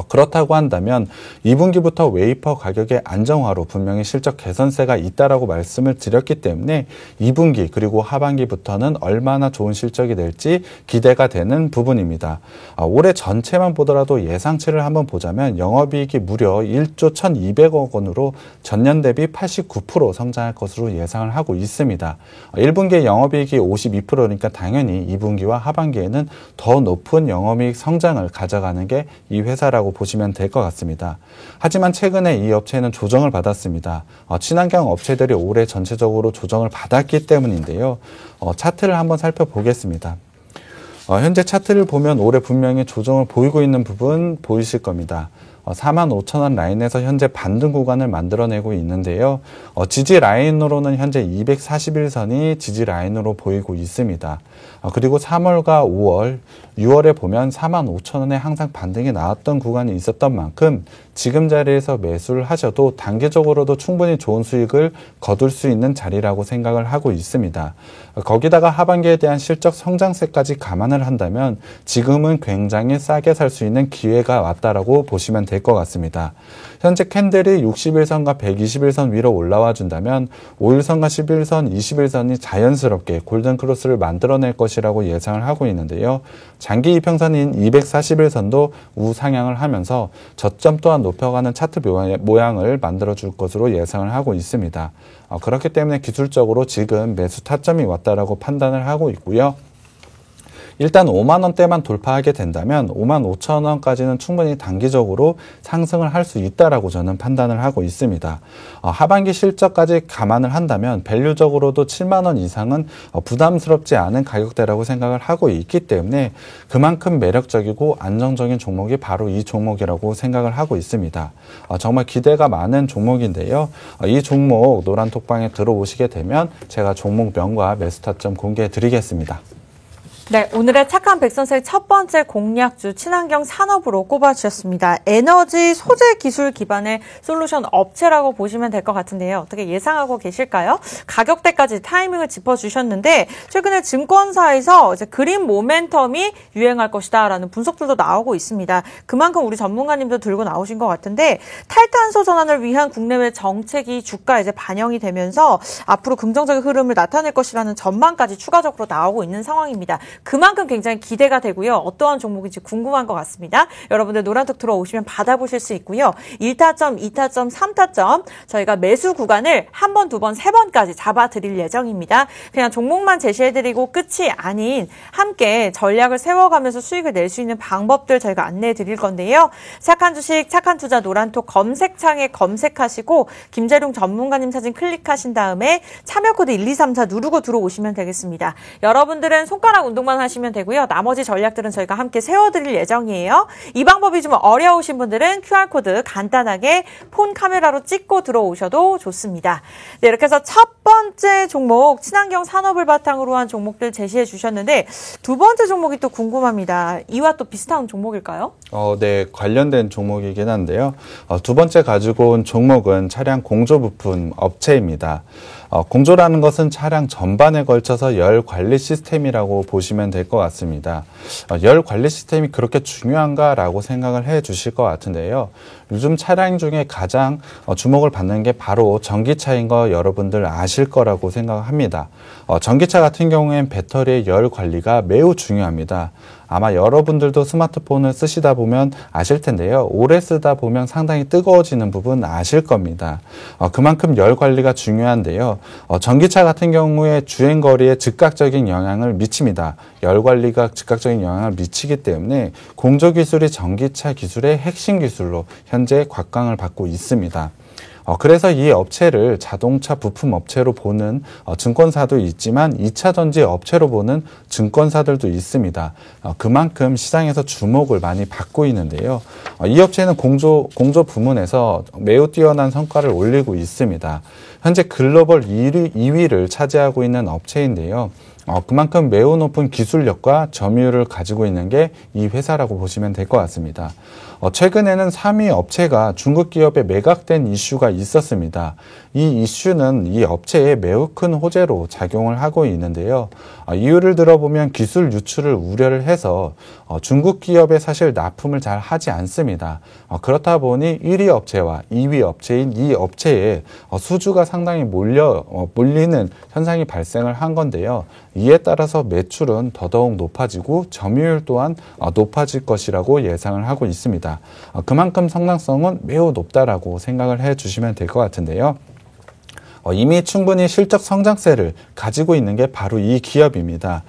그렇다고 한다면 2분기부터 웨이퍼 가격의 안정화로 분명히 실적 개선세가 있다라고 말씀을 드렸기 때문에 2분기 그리고 하반기부터는 얼마나 좋은 실적이 될지 기대가 되는 부분입니다. 올해 전체만 보더라도 예상치를 한번 보자면 영업이익이 무려 1조 1,200억 원으로 전년 대비 89% 성장할 것으로 예상을 하고 있습니다. 1분기에 영업이익이 52%니까 당연히 2분기와 하반기에는 더 높은 영업이익 성장을 가져가는 게 이 회사라고 보시면 될 것 같습니다. 하지만 최근에 이 업체는 조정을 받았습니다. 친환경 업체들이 올해 전체적으로 조정을 받았기 때문인데요. 차트를 한번 살펴보겠습니다. 현재 차트를 보면 올해 분명히 조정을 보이고 있는 부분 보이실 겁니다. 45,000원 라인에서 현재 반등 구간을 만들어내고 있는데요. 지지 라인으로는 현재 241선이 지지 라인으로 보이고 있습니다. 그리고 3월과 5월, 6월에 보면 45,000원에 항상 반등이 나왔던 구간이 있었던 만큼 지금 자리에서 매수를 하셔도 단기적으로도 충분히 좋은 수익을 거둘 수 있는 자리라고 생각을 하고 있습니다. 거기다가 하반기에 대한 실적 성장세까지 감안을 한다면 지금은 굉장히 싸게 살 수 있는 기회가 왔다라고 보시면 될 것 같습니다. 현재 캔들이 61선과 121선 위로 올라와 준다면 5일선과 11선, 21선이 자연스럽게 골든크로스를 만들어낼 것이라고 예상을 하고 있는데요. 장기 이평선인 241선도 우상향을 하면서 저점 또한 높여가는 차트 모양을 만들어줄 것으로 예상을 하고 있습니다. 그렇기 때문에 기술적으로 지금 매수 타점이 왔다라고 판단을 하고 있고요. 일단 5만 원대만 돌파하게 된다면 5만 5천 원까지는 충분히 단기적으로 상승을 할 수 있다라고 저는 판단을 하고 있습니다. 하반기 실적까지 감안을 한다면 밸류적으로도 7만 원 이상은 부담스럽지 않은 가격대라고 생각을 하고 있기 때문에 그만큼 매력적이고 안정적인 종목이 바로 이 종목이라고 생각을 하고 있습니다. 정말 기대가 많은 종목인데요. 이 종목 노란톡방에 들어오시게 되면 제가 종목명과 매수 타점 공개해 드리겠습니다. 네, 오늘의 착한 백선생 첫 번째 공략주 친환경 산업으로 꼽아주셨습니다. 에너지 소재 기술 기반의 솔루션 업체라고 보시면 될 것 같은데요. 어떻게 예상하고 계실까요? 가격대까지 타이밍을 짚어주셨는데 최근에 증권사에서 이제 그린 모멘텀이 유행할 것이다라는 분석들도 나오고 있습니다. 그만큼 우리 전문가님도 들고 나오신 것 같은데 탈탄소 전환을 위한 국내외 정책이 주가에 이제 반영이 되면서 앞으로 긍정적인 흐름을 나타낼 것이라는 전망까지 추가적으로 나오고 있는 상황입니다. 그만큼 굉장히 기대가 되고요. 어떠한 종목인지 궁금한 것 같습니다. 여러분들 노란톡 들어오시면 받아보실 수 있고요. 1타점, 2타점, 3타점 저희가 매수 구간을 한 번, 두 번, 세 번까지 잡아드릴 예정입니다. 그냥 종목만 제시해드리고 끝이 아닌 함께 전략을 세워가면서 수익을 낼 수 있는 방법들 저희가 안내해 드릴 건데요. 착한 주식, 착한 투자 노란톡 검색창에 검색하시고 김재룡 전문가님 사진 클릭하신 다음에 참여 코드 1234 누르고 들어오시면 되겠습니다. 여러분들은 손가락 운동만 하시면 되고요. 나머지 전략들은 저희가 함께 세워드릴 예정이에요. 이 방법이 좀 어려우신 분들은 QR코드 간단하게 폰 카메라로 찍고 들어오셔도 좋습니다. 네, 이렇게 해서 첫 번째 종목 친환경 산업을 바탕으로 한 종목들 제시해 주셨는데 두 번째 종목이 또 궁금합니다. 이와 또 비슷한 종목일까요? 네, 관련된 종목이긴 한데요. 두 번째 가지고 온 종목은 차량 공조 부품 업체입니다. 공조라는 것은 차량 전반에 걸쳐서 열 관리 시스템이라고 보시면 될 것 같습니다. 열 관리 시스템이 그렇게 중요한가라고 생각을 해 주실 것 같은데요. 요즘 차량 중에 가장 주목을 받는 게 바로 전기차인 거 여러분들 아실 거라고 생각합니다. 전기차 같은 경우엔 배터리의 열 관리가 매우 중요합니다. 아마 여러분들도 스마트폰을 쓰시다 보면 아실 텐데요. 오래 쓰다 보면 상당히 뜨거워지는 부분 아실 겁니다. 그만큼 열 관리가 중요한데요. 전기차 같은 경우에 주행거리에 즉각적인 영향을 미칩니다. 열 관리가 즉각적인 영향을 미치기 때문에 공조 기술이 전기차 기술의 핵심 기술로 현재 곽광을 받고 있습니다. 그래서 이 업체를 자동차 부품 업체로 보는 증권사도 있지만 2차 전지 업체로 보는 증권사들도 있습니다. 그만큼 시장에서 주목을 많이 받고 있는데요. 이 업체는 공조 부문에서 매우 뛰어난 성과를 올리고 있습니다. 현재 글로벌 2위를 차지하고 있는 업체인데요. 그만큼 매우 높은 기술력과 점유율을 가지고 있는 게 이 회사라고 보시면 될 것 같습니다. 최근에는 3위 업체가 중국 기업에 매각된 이슈가 있었습니다. 이 이슈는 이 업체에 매우 큰 호재로 작용을 하고 있는데요. 이유를 들어보면 기술 유출을 우려를 해서 중국 기업에 사실 납품을 잘 하지 않습니다. 그렇다 보니 1위 업체와 2위 업체인 이 업체에 수주가 상당히 몰리는 현상이 발생을 한 건데요. 이에 따라서 매출은 더더욱 높아지고 점유율 또한 높아질 것이라고 예상을 하고 있습니다. 그만큼 성장성은 매우 높다라고 생각을 해 주시면 될 것 같은데요. 이미 충분히 실적 성장세를 가지고 있는 게 바로 이 기업입니다.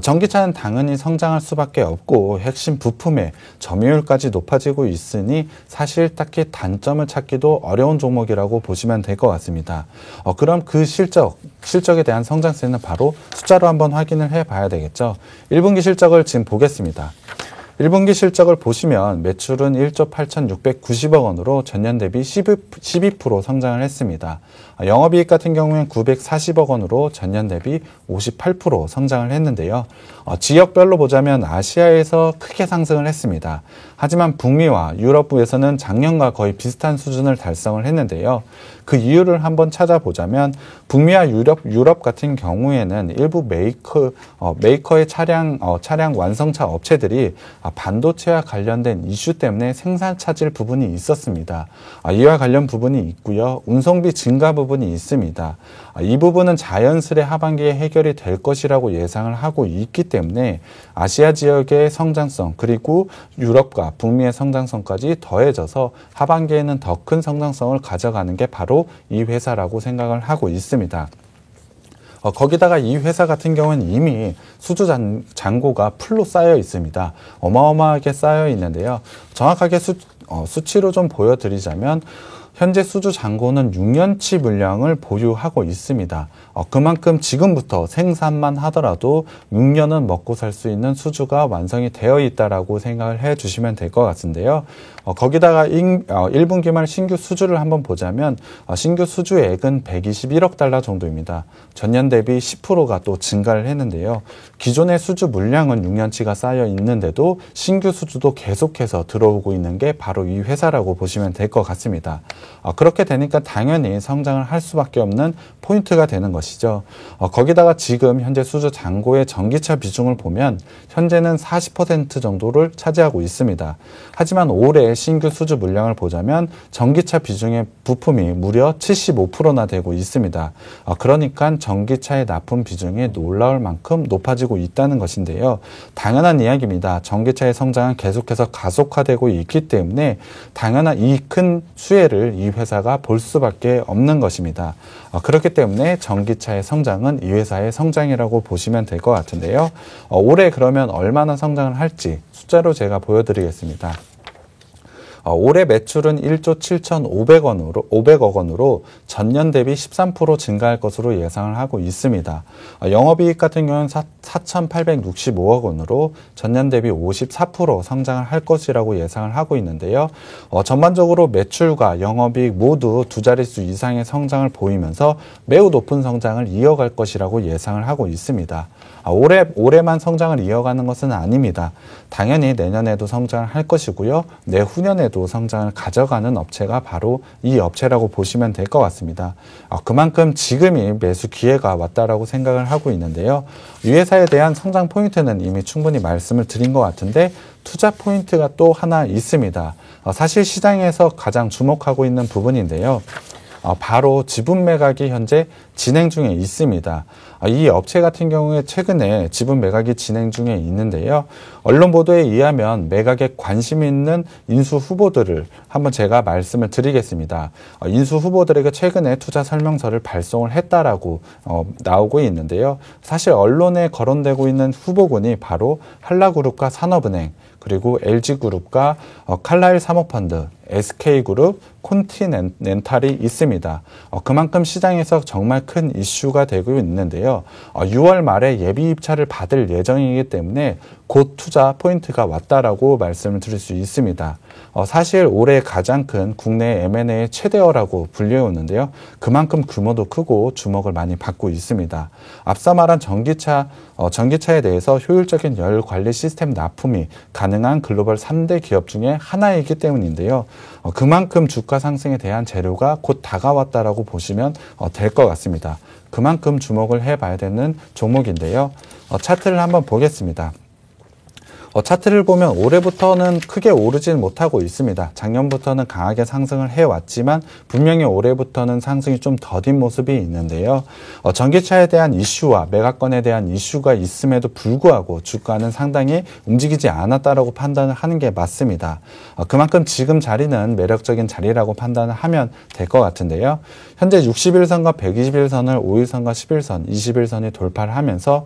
전기차는 당연히 성장할 수밖에 없고 핵심 부품의 점유율까지 높아지고 있으니 사실 딱히 단점을 찾기도 어려운 종목이라고 보시면 될 것 같습니다. 그럼 그 실적에 대한 성장세는 바로 숫자로 한번 확인을 해봐야 되겠죠. 1분기 실적을 지금 보겠습니다. 1분기 실적을 보시면 매출은 1조 8,690억 원으로 전년 대비 12% 성장을 했습니다. 영업이익 같은 경우엔 940억 원으로 전년 대비 58% 성장을 했는데요. 지역별로 보자면 아시아에서 크게 상승을 했습니다. 하지만 북미와 유럽부에서는 작년과 거의 비슷한 수준을 달성을 했는데요. 그 이유를 한번 찾아보자면 북미와 유럽 같은 경우에는 일부 메이커의 차량 완성차 업체들이 반도체와 관련된 이슈 때문에 생산 차질 부분이 있었습니다. 이와 관련 부분이 있고요. 운송비 증가 부분이 있습니다. 이 부분은 자연스레 하반기에 해결이 될 것이라고 예상을 하고 있기 때문에 아시아 지역의 성장성 그리고 유럽과 북미의 성장성까지 더해져서 하반기에는 더 큰 성장성을 가져가는 게 바로 이 회사라고 생각을 하고 있습니다. 거기다가 이 회사 같은 경우는 이미 수주 잔고가 풀로 쌓여 있습니다. 어마어마하게 쌓여 있는데요. 정확하게 수치로 좀 보여드리자면 현재 수주 잔고는 6년치 물량을 보유하고 있습니다. 그만큼 지금부터 생산만 하더라도 6년은 먹고 살 수 있는 수주가 완성이 되어 있다라고 생각을 해 주시면 될 것 같은데요. 거기다가 1분기 말 신규 수주를 한번 보자면 신규 수주액은 121억 달러 정도입니다. 전년 대비 10%가 또 증가를 했는데요. 기존의 수주 물량은 6년치가 쌓여 있는데도 신규 수주도 계속해서 들어오고 있는 게 바로 이 회사라고 보시면 될 것 같습니다. 그렇게 되니까 당연히 성장을 할 수밖에 없는 포인트가 되는 것이죠. 거기다가 지금 현재 수주 잔고의 전기차 비중을 보면 현재는 40% 정도를 차지하고 있습니다. 하지만 올해 신규 수주 물량을 보자면 전기차 비중의 부품이 무려 75%나 되고 있습니다. 그러니까 전기차의 납품 비중이 놀라울 만큼 높아지고 있다는 것인데요. 당연한 이야기입니다. 전기차의 성장은 계속해서 가속화되고 있기 때문에 당연한 이 큰 수혜를 이 회사가 볼 수밖에 없는 것입니다. 그렇기 때문에 전기차의 성장은 이 회사의 성장이라고 보시면 될 것 같은데요. 올해 그러면 얼마나 성장을 할지 숫자로 제가 보여드리겠습니다. 올해 매출은 1조 500억 원으로 전년 대비 13% 증가할 것으로 예상을 하고 있습니다. 영업이익 같은 경우는 4,865억 원으로 전년 대비 54% 성장을 할 것이라고 예상을 하고 있는데요. 전반적으로 매출과 영업이익 모두 두 자릿수 이상의 성장을 보이면서 매우 높은 성장을 이어갈 것이라고 예상을 하고 있습니다. 올해만 성장을 이어가는 것은 아닙니다. 당연히 내년에도 성장을 할 것이고요. 내후년에도 성장을 가져가는 업체가 바로 이 업체라고 보시면 될 것 같습니다. 그만큼 지금이 매수 기회가 왔다라고 생각을 하고 있는데요. 이 회사에 대한 성장 포인트는 이미 충분히 말씀을 드린 것 같은데 투자 포인트가 또 하나 있습니다. 사실 시장에서 가장 주목하고 있는 부분인데요. 바로 지분 매각이 현재 진행 중에 있습니다. 이 업체 같은 경우에 최근에 지분 매각이 진행 중에 있는데요. 언론 보도에 의하면 매각에 관심 있는 인수 후보들을 한번 제가 말씀을 드리겠습니다. 인수 후보들에게 최근에 투자 설명서를 발송을 했다라고 나오고 있는데요. 사실 언론에 거론되고 있는 후보군이 바로 한라그룹과 산업은행, 그리고 LG그룹과 칼라일 사모펀드, SK그룹, 콘티넨탈이 있습니다. 그만큼 시장에서 정말 큰 이슈가 되고 있는데요. 6월 말에 예비 입찰을 받을 예정이기 때문에 곧 투자 포인트가 왔다라고 말씀을 드릴 수 있습니다. 사실 올해 가장 큰 국내 M&A 최대어라고 불리우는데요. 그만큼 규모도 크고 주목을 많이 받고 있습니다. 앞서 말한 전기차에 대해서 효율적인 열 관리 시스템 납품이 가능한 글로벌 3대 기업 중에 하나이기 때문인데요. 그만큼 주가 상승에 대한 재료가 곧 다가왔다라고 보시면 될 것 같습니다. 그만큼 주목을 해봐야 되는 종목인데요. 차트를 한번 보겠습니다. 차트를 보면 올해부터는 크게 오르진 못하고 있습니다. 작년부터는 강하게 상승을 해왔지만 분명히 올해부터는 상승이 좀 더딘 모습이 있는데요. 전기차에 대한 이슈와 매각건에 대한 이슈가 있음에도 불구하고 주가는 상당히 움직이지 않았다라고 판단을 하는 게 맞습니다. 그만큼 지금 자리는 매력적인 자리라고 판단을 하면 될 것 같은데요. 현재 60일선과 120일선을 5일선과 10일선, 20일선이 돌파를 하면서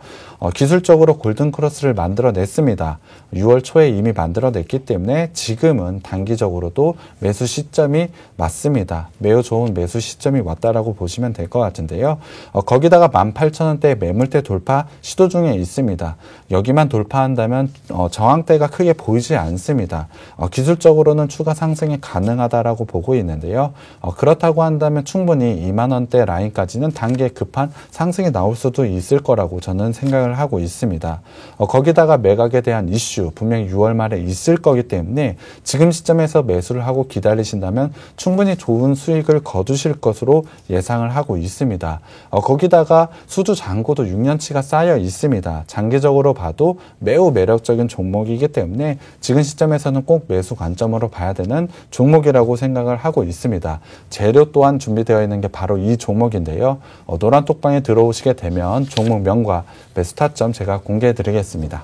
기술적으로 골든크로스를 만들어냈습니다. 6월 초에 이미 만들어냈기 때문에 지금은 단기적으로도 매수 시점이 맞습니다. 매우 좋은 매수 시점이 왔다라고 보시면 될 것 같은데요. 거기다가 18,000원대 매물대 돌파 시도 중에 있습니다. 여기만 돌파한다면 저항대가 크게 보이지 않습니다. 기술적으로는 추가 상승이 가능하다라고 보고 있는데요. 그렇다고 한다면 충분히 2만원대 라인까지는 단계 급한 상승이 나올 수도 있을 거라고 저는 생각을 하고 있습니다. 거기다가 매각에 대한 이슈 분명히 6월 말에 있을 거기 때문에 지금 시점에서 매수를 하고 기다리신다면 충분히 좋은 수익을 거두실 것으로 예상을 하고 있습니다. 거기다가 수주 잔고도 6년치가 쌓여 있습니다. 장기적으로 봐도 매우 매력적인 종목이기 때문에 지금 시점에서는 꼭 매수 관점으로 봐야 되는 종목이라고 생각을 하고 있습니다. 재료 또한 준비되어 있는 게 바로 이 종목인데요. 노란톡방에 들어오시게 되면 종목명과 매수 타점 제가 공개해 드리겠습니다.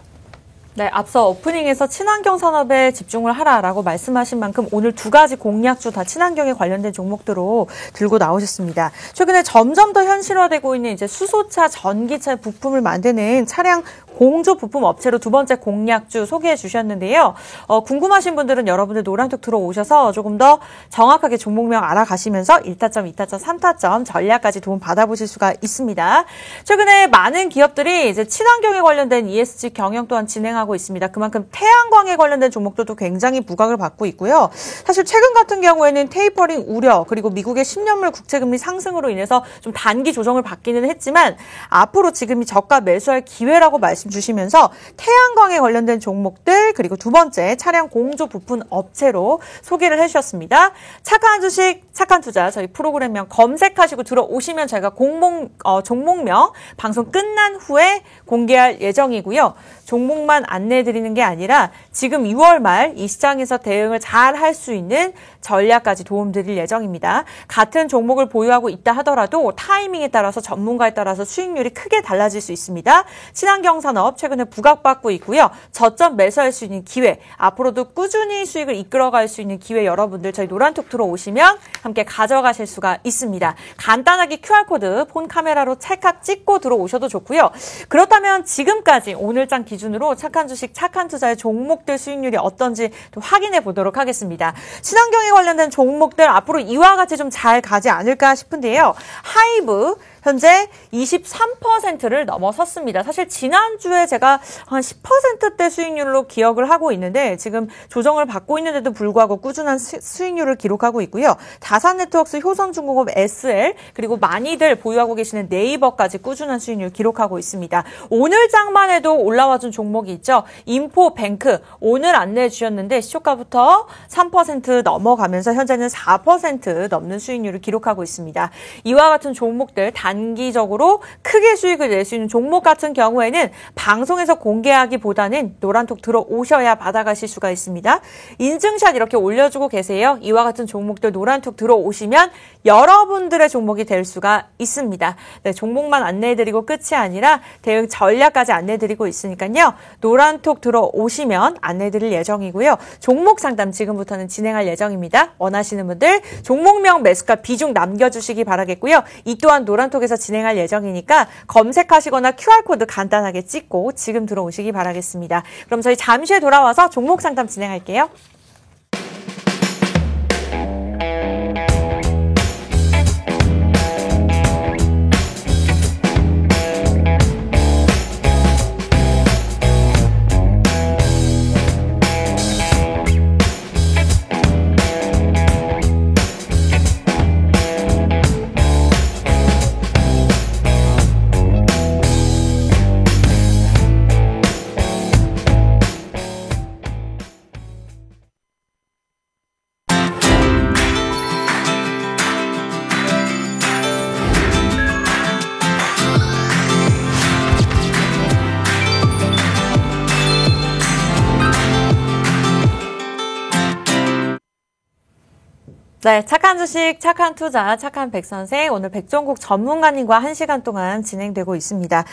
네, 앞서 오프닝에서 친환경 산업에 집중을 하라라고 말씀하신 만큼 오늘 두 가지 공략주 다 친환경에 관련된 종목들로 들고 나오셨습니다. 최근에 점점 더 현실화되고 있는 이제 수소차, 전기차 부품을 만드는 차량 공조 부품 업체로 두 번째 공략주 소개해 주셨는데요. 궁금하신 분들은 여러분들 노란톡 들어오셔서 조금 더 정확하게 종목명 알아가시면서 1타점, 2타점, 3타점 전략까지 도움 받아보실 수가 있습니다. 최근에 많은 기업들이 이제 친환경에 관련된 ESG 경영 또한 진행하고 있습니다. 그만큼 태양광에 관련된 종목들도 굉장히 부각을 받고 있고요. 사실 최근 같은 경우에는 테이퍼링 우려 그리고 미국의 10년물 국채금리 상승으로 인해서 좀 단기 조정을 받기는 했지만 앞으로 지금이 저가 매수할 기회라고 말씀 주시면서 태양광에 관련된 종목들 그리고 두 번째 차량 공조 부품 업체로 소개를 해주셨습니다. 착한 주식, 착한 투자 저희 프로그램명 검색하시고 들어오시면 저희가 종목명 방송 끝난 후에 공개할 예정이고요. 종목만 안내해드리는 게 아니라 지금 6월 말 이 시장에서 대응을 잘 할 수 있는 전략까지 도움드릴 예정입니다. 같은 종목을 보유하고 있다 하더라도 타이밍에 따라서 전문가에 따라서 수익률이 크게 달라질 수 있습니다. 친환경 산업 최근에 부각받고 있고요. 저점 매수할 수 있는 기회, 앞으로도 꾸준히 수익을 이끌어갈 수 있는 기회 여러분들 저희 노란톡 들어오시면 함께 가져가실 수가 있습니다. 간단하게 QR코드 폰 카메라로 찰칵 찍고 들어오셔도 좋고요. 그렇다면 지금까지 오늘장 기준으로 착한 주식, 착한 투자의 종목들 수익률이 어떤지 또 확인해 보도록 하겠습니다. 친환경에 관련된 종목들 앞으로 이와 같이 좀 잘 가지 않을까 싶은데요. 하이브 현재 23%를 넘어섰습니다. 사실 지난주에 제가 한 10%대 수익률로 기억을 하고 있는데 지금 조정을 받고 있는데도 불구하고 꾸준한 수익률을 기록하고 있고요. 다산네트워크스, 효성중공업, SL 그리고 많이들 보유하고 계시는 네이버까지 꾸준한 수익률 기록하고 있습니다. 오늘 장만 해도 올라와준 종목이 있죠. 인포뱅크 오늘 안내해 주셨는데 시초가부터 3% 넘어가면서 현재는 4% 넘는 수익률을 기록하고 있습니다. 이와 같은 종목들 단기적으로 크게 수익을 낼 수 있는 종목 같은 경우에는 방송에서 공개하기보다는 노란톡 들어오셔야 받아가실 수가 있습니다. 인증샷 이렇게 올려주고 계세요. 이와 같은 종목들 노란톡 들어오시면 여러분들의 종목이 될 수가 있습니다. 네, 종목만 안내해드리고 끝이 아니라 대응 전략까지 안내해드리고 있으니까요. 노란톡 들어오시면 안내해드릴 예정이고요. 종목 상담 지금부터는 진행할 예정입니다. 원하시는 분들 종목명 매수가 비중 남겨주시기 바라겠고요. 이 또한 노란톡에서 진행할 예정이니까 검색하시거나 QR코드 간단하게 찍고 지금 들어오시기 바라겠습니다. 그럼 저희 잠시 후에 돌아와서 종목 상담 진행할게요. 네, 착한 주식, 착한 투자, 착한 백선생. 오늘 백종국 전문가님과 1시간 동안 진행되고 있습니다.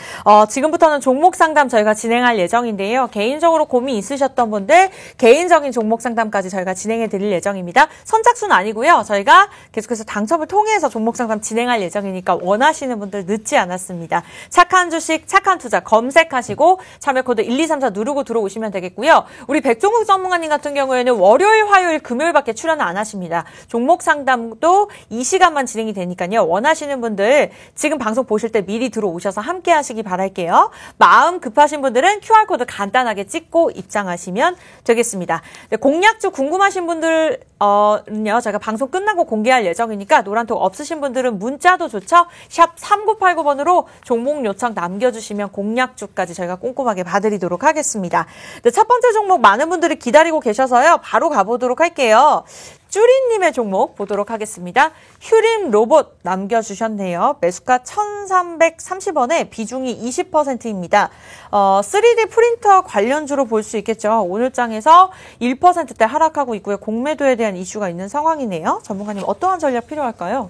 지금부터는 종목 상담 저희가 진행할 예정인데요. 개인적으로 고민 있으셨던 분들 개인적인 종목 상담까지 저희가 진행해 드릴 예정입니다. 선착순 아니고요. 저희가 계속해서 당첨을 통해서 종목 상담 진행할 예정이니까 원하시는 분들 늦지 않았습니다. 착한 주식, 착한 투자 검색하시고 참여 코드 1234 누르고 들어오시면 되겠고요. 우리 백종국 전문가님 같은 경우에는 월요일, 화요일, 금요일밖에 출연을 안 하십니다. 종목 상담도 이 시간만 진행이 되니까요. 원하시는 분들 지금 방송 보실 때 미리 들어오셔서 함께 하시기 바랄게요. 마음 급하신 분들은 QR코드 간단하게 찍고 입장하시면 되겠습니다. 네, 공략주 궁금하신 분들은요. 저희가 방송 끝나고 공개할 예정이니까 노란톡 없으신 분들은 문자도 좋죠. 샵 3989번으로 종목 요청 남겨주시면 공략주까지 저희가 꼼꼼하게 봐드리도록 하겠습니다. 네, 첫 번째 종목 많은 분들이 기다리고 계셔서요. 바로 가보도록 할게요. 쭈리님의 종목 보도록 하겠습니다. 휴림 로봇 남겨주셨네요. 매수가 1330원에 비중이 20%입니다. 3D 프린터 관련주로 볼 수 있겠죠. 오늘 장에서 1%대 하락하고 있고요. 공매도에 대한 이슈가 있는 상황이네요. 전문가님 어떠한 전략 필요할까요?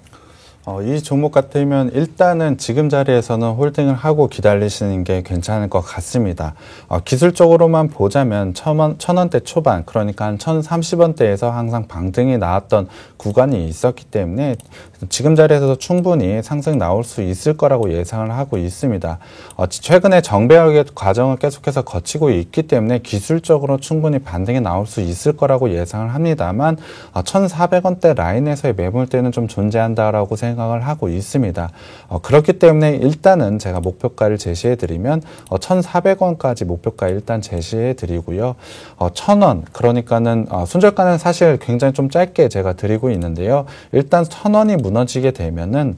이 종목 같으면 일단은 지금 자리에서는 홀딩을 하고 기다리시는 게 괜찮을 것 같습니다. 기술적으로만 보자면 1000원대 초반, 그러니까 한 1030원대에서 항상 방등이 나왔던 구간이 있었기 때문에 지금 자리에서도 충분히 상승 나올 수 있을 거라고 예상을 하고 있습니다. 최근에 정배열의 과정을 계속해서 거치고 있기 때문에 기술적으로 충분히 반등이 나올 수 있을 거라고 예상을 합니다만 1400원대 라인에서의 매물대는 좀 존재한다라고 생각을 하고 있습니다. 그렇기 때문에 일단은 제가 목표가를 제시해 드리면 1400원까지 목표가 일단 제시해 드리고요. 1000원, 그러니까는 손절가는 사실 굉장히 좀 짧게 제가 드리고 있는데요. 일단 1000원이 무너지게 되면은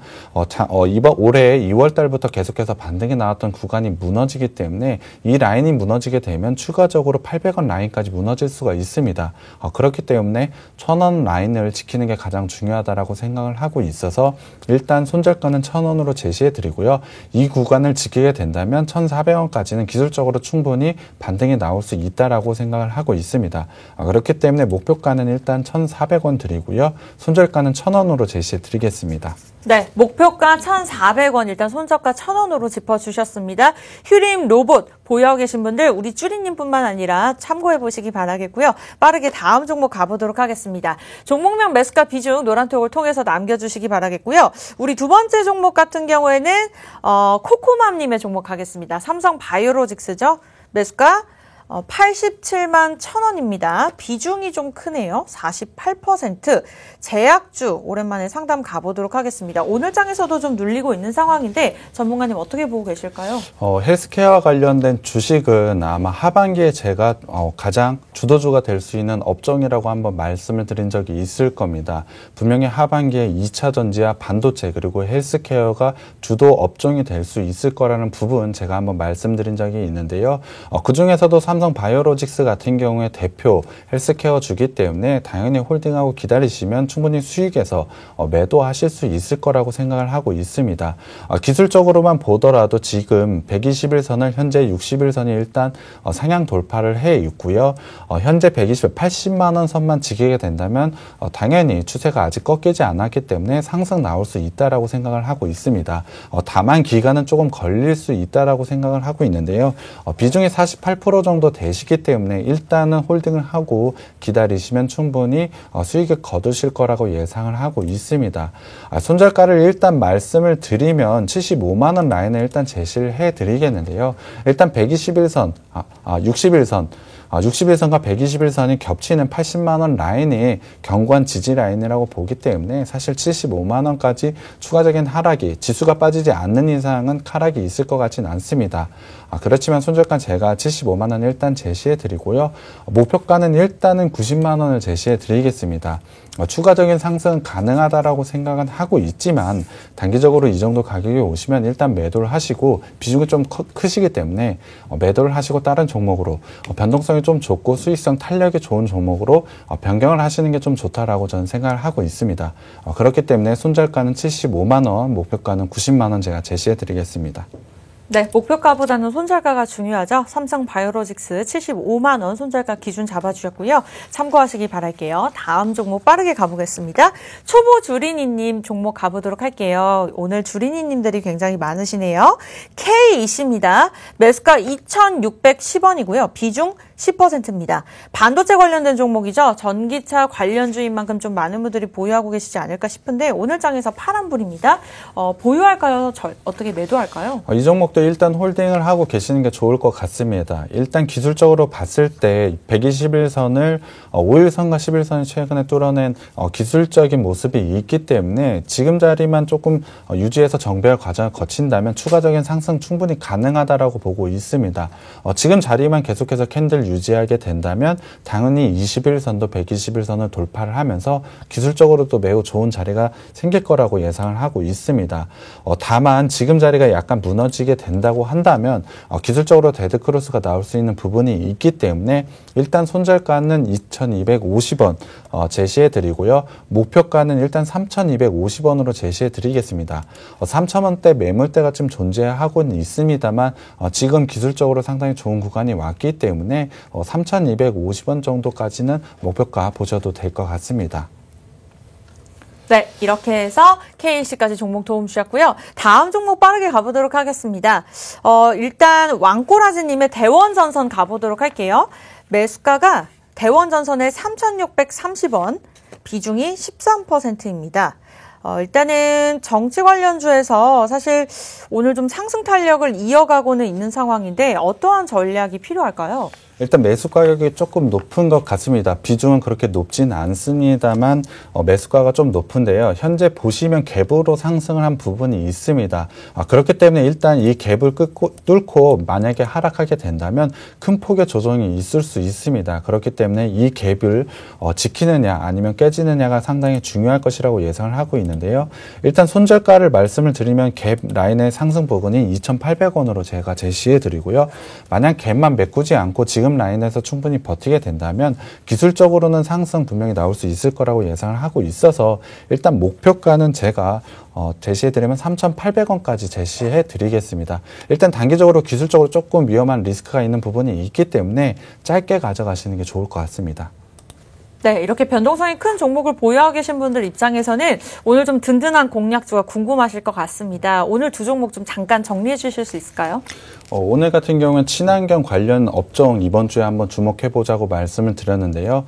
이번 올해 2월 달부터 계속해서 반등이 나왔던 구간이 무너지기 때문에 이 라인이 무너지게 되면 추가적으로 800원 라인까지 무너질 수가 있습니다. 그렇기 때문에 1000원 라인을 지키는 게 가장 중요하다라고 생각을 하고 있어서 일단 손절가는 1000원으로 제시해 드리고요. 이 구간을 지키게 된다면 1400원까지는 기술적으로 충분히 반등이 나올 수 있다라고 생각을 하고 있습니다. 그렇기 때문에 목표가는 일단 1400원 드리고요. 손절가는 1000원으로 제시해 드리겠습니다. 네, 목표가 1,400원, 일단 손절가 1,000원으로 짚어주셨습니다. 휴림 로봇 보유하고 계신 분들 우리 쭈리님뿐만 아니라 참고해 보시기 바라겠고요. 빠르게 다음 종목 가보도록 하겠습니다. 종목명 매수가 비중 노란톡을 통해서 남겨주시기 바라겠고요. 우리 두 번째 종목 같은 경우에는 코코맘님의 종목 가겠습니다. 삼성 바이오로직스죠. 매수가 87만 1,000원입니다. 비중이 좀 크네요. 48%. 제약주 오랜만에 상담 가보도록 하겠습니다. 오늘 장에서도 좀 눌리고 있는 상황인데 전문가님 어떻게 보고 계실까요? 헬스케어와 관련된 주식은 아마 하반기에 제가 가장 주도주가 될 수 있는 업종이라고 한번 말씀을 드린 적이 있을 겁니다. 분명히 하반기에 2차 전지와 반도체 그리고 헬스케어가 주도 업종이 될 수 있을 거라는 부분 제가 한번 말씀드린 적이 있는데요. 그중에서도 삼성 바이오로직스 같은 경우에 대표 헬스케어 주기 때문에 당연히 홀딩하고 기다리시면 충분히 수익에서 매도하실 수 있을 거라고 생각을 하고 있습니다. 기술적으로만 보더라도 지금 121선을 현재 60일선이 일단 상향 돌파를 해 있고요. 현재 80만 원 선만 지키게 된다면 당연히 추세가 아직 꺾이지 않았기 때문에 상승 나올 수 있다라고 생각을 하고 있습니다. 다만 기간은 조금 걸릴 수 있다라고 생각을 하고 있는데요. 비중이 48% 정도 되시기 때문에 일단은 홀딩을 하고 기다리시면 충분히 수익을 거두실 거라고 예상을 하고 있습니다. 손절가를 일단 말씀을 드리면 75만 원 라인을 일단 제시를 해 드리겠는데요. 일단 121선, 61선 61선과 121선이 겹치는 80만원 라인이 견고한 지지 라인이라고 보기 때문에 사실 75만원까지 추가적인 하락이 지수가 빠지지 않는 이상은 하락이 있을 것 같지는 않습니다. 그렇지만 손절가 제가 75만원 일단 제시해 드리고요. 목표가는 일단은 90만원을 제시해 드리겠습니다. 추가적인 상승은 가능하다라고 생각은 하고 있지만 단기적으로 이 정도 가격이 오시면 일단 매도를 하시고 비중이 좀 크시기 때문에 매도를 하시고 다른 종목으로 변동성이 좀 좋고 수익성 탄력이 좋은 종목으로 변경을 하시는 게 좀 좋다라고 저는 생각을 하고 있습니다. 그렇기 때문에 손절가는 75만원, 목표가는 90만원 제가 제시해 드리겠습니다. 네, 목표가보다는 손절가가 중요하죠. 삼성바이오로직스 75만 원 손절가 기준 잡아주셨고요. 참고하시기 바랄게요. 다음 종목 빠르게 가보겠습니다. 초보 주린이님 종목 가보도록 할게요. 오늘 주린이님들이 굉장히 많으시네요. K20입니다. 매수가 2,610원이고요. 비중 10%입니다. 반도체 관련된 종목이죠. 전기차 관련주인 만큼 좀 많은 분들이 보유하고 계시지 않을까 싶은데 오늘 장에서 파란불입니다. 보유할까요? 어떻게 매도할까요? 이 종목도 일단 홀딩을 하고 계시는 게 좋을 것 같습니다. 일단 기술적으로 봤을 때 121선을 5일선과 11선이 최근에 뚫어낸 기술적인 모습이 있기 때문에 지금 자리만 조금 유지해서 정배열 과정을 거친다면 추가적인 상승 충분히 가능하다라고 보고 있습니다. 지금 자리만 계속해서 캔들 유지하게 된다면 당연히 21선도 121선을 돌파를 하면서 기술적으로도 매우 좋은 자리가 생길 거라고 예상을 하고 있습니다. 다만 지금 자리가 약간 무너지게 된다고 한다면 기술적으로 데드크로스가 나올 수 있는 부분이 있기 때문에 일단 손절가는 2,250원 제시해 드리고요. 목표가는 일단 3,250원으로 제시해 드리겠습니다. 3,000원대 매물대가 좀 존재하고는 있습니다만 지금 기술적으로 상당히 좋은 구간이 왔기 때문에 3,250원 정도까지는 목표가 보셔도 될 것 같습니다. 네, 이렇게 해서 KC까지 종목 도움 주셨고요. 다음 종목 빠르게 가보도록 하겠습니다. 일단 왕꼬라지님의 대원전선 가보도록 할게요. 매수가가 대원전선의 3,630원, 비중이 13%입니다. 일단은 정치 관련주에서 사실 오늘 좀 상승 탄력을 이어가고는 있는 상황인데 어떠한 전략이 필요할까요? 일단 매수 가격이 조금 높은 것 같습니다. 비중은 그렇게 높진 않습니다만 매수가가 좀 높은데요. 현재 보시면 갭으로 상승을 한 부분이 있습니다. 그렇기 때문에 일단 이 갭을 뚫고 만약에 하락하게 된다면 큰 폭의 조정이 있을 수 있습니다. 그렇기 때문에 이 갭을 지키느냐 아니면 깨지느냐가 상당히 중요할 것이라고 예상을 하고 있는데요. 일단 손절가를 말씀을 드리면 갭 라인의 상승 부분이 2,800원으로 제가 제시해 드리고요. 만약 갭만 메꾸지 않고 지금 라인에서 충분히 버티게 된다면 기술적으로는 상승 분명히 나올 수 있을 거라고 예상을 하고 있어서 일단 목표가는 제가 제시해드리면 3,800원까지 제시해드리겠습니다. 일단 단기적으로 기술적으로 조금 위험한 리스크가 있는 부분이 있기 때문에 짧게 가져가시는 게 좋을 것 같습니다. 네, 이렇게 변동성이 큰 종목을 보유하고 계신 분들 입장에서는 오늘 좀 든든한 공략주가 궁금하실 것 같습니다. 오늘 두 종목 좀 잠깐 정리해 주실 수 있을까요? 오늘 같은 경우는 친환경 관련 업종 이번 주에 한번 주목해보자고 말씀을 드렸는데요.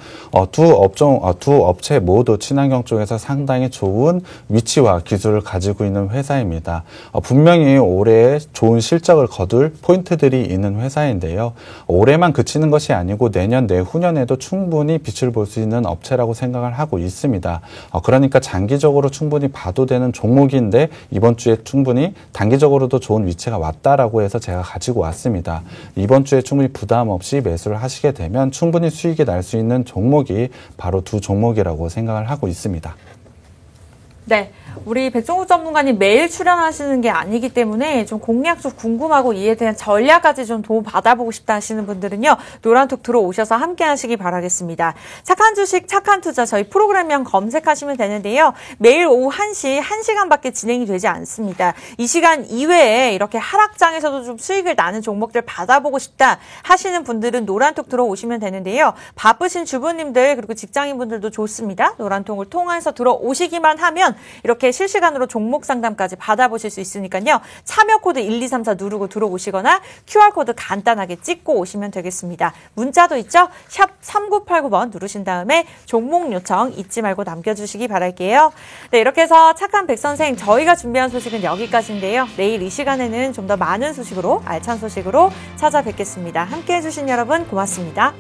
두 업체 모두 친환경 쪽에서 상당히 좋은 위치와 기술을 가지고 있는 회사입니다. 분명히 올해 좋은 실적을 거둘 포인트들이 있는 회사인데요. 올해만 그치는 것이 아니고 내년, 내후년에도 충분히 빛을 볼 수 있는 업체라고 생각을 하고 있습니다. 그러니까 장기적으로 충분히 봐도 되는 종목인데 이번 주에 충분히 단기적으로도 좋은 위치가 왔다라고 해서 제가 가지고 왔습니다. 이번 주에 충분히 부담 없이 매수를 하시게 되면 충분히 수익이 날 수 있는 종목이 바로 두 종목이라고 생각을 하고 있습니다. 네. 우리 백종욱 전문가님 매일 출연하시는 게 아니기 때문에 좀 공략 좀 궁금하고 이에 대한 전략까지 좀 도움 받아보고 싶다 하시는 분들은요. 노란톡 들어오셔서 함께 하시기 바라겠습니다. 착한 주식, 착한 투자 저희 프로그램명 검색하시면 되는데요. 매일 오후 1시, 1시간밖에 진행이 되지 않습니다. 이 시간 이외에 이렇게 하락장에서도 좀 수익을 나는 종목들 받아보고 싶다 하시는 분들은 노란톡 들어오시면 되는데요. 바쁘신 주부님들 그리고 직장인분들도 좋습니다. 노란톡을 통해서 들어오시기만 하면 이렇게 실시간으로 종목 상담까지 받아보실 수 있으니까요. 참여 코드 1234 누르고 들어오시거나 QR코드 간단하게 찍고 오시면 되겠습니다. 문자도 있죠? 샵 3989번 누르신 다음에 종목 요청 잊지 말고 남겨주시기 바랄게요. 네, 이렇게 해서 착한 백선생 저희가 준비한 소식은 여기까지인데요. 내일 이 시간에는 좀 더 많은 소식으로 알찬 소식으로 찾아뵙겠습니다. 함께해 주신 여러분 고맙습니다.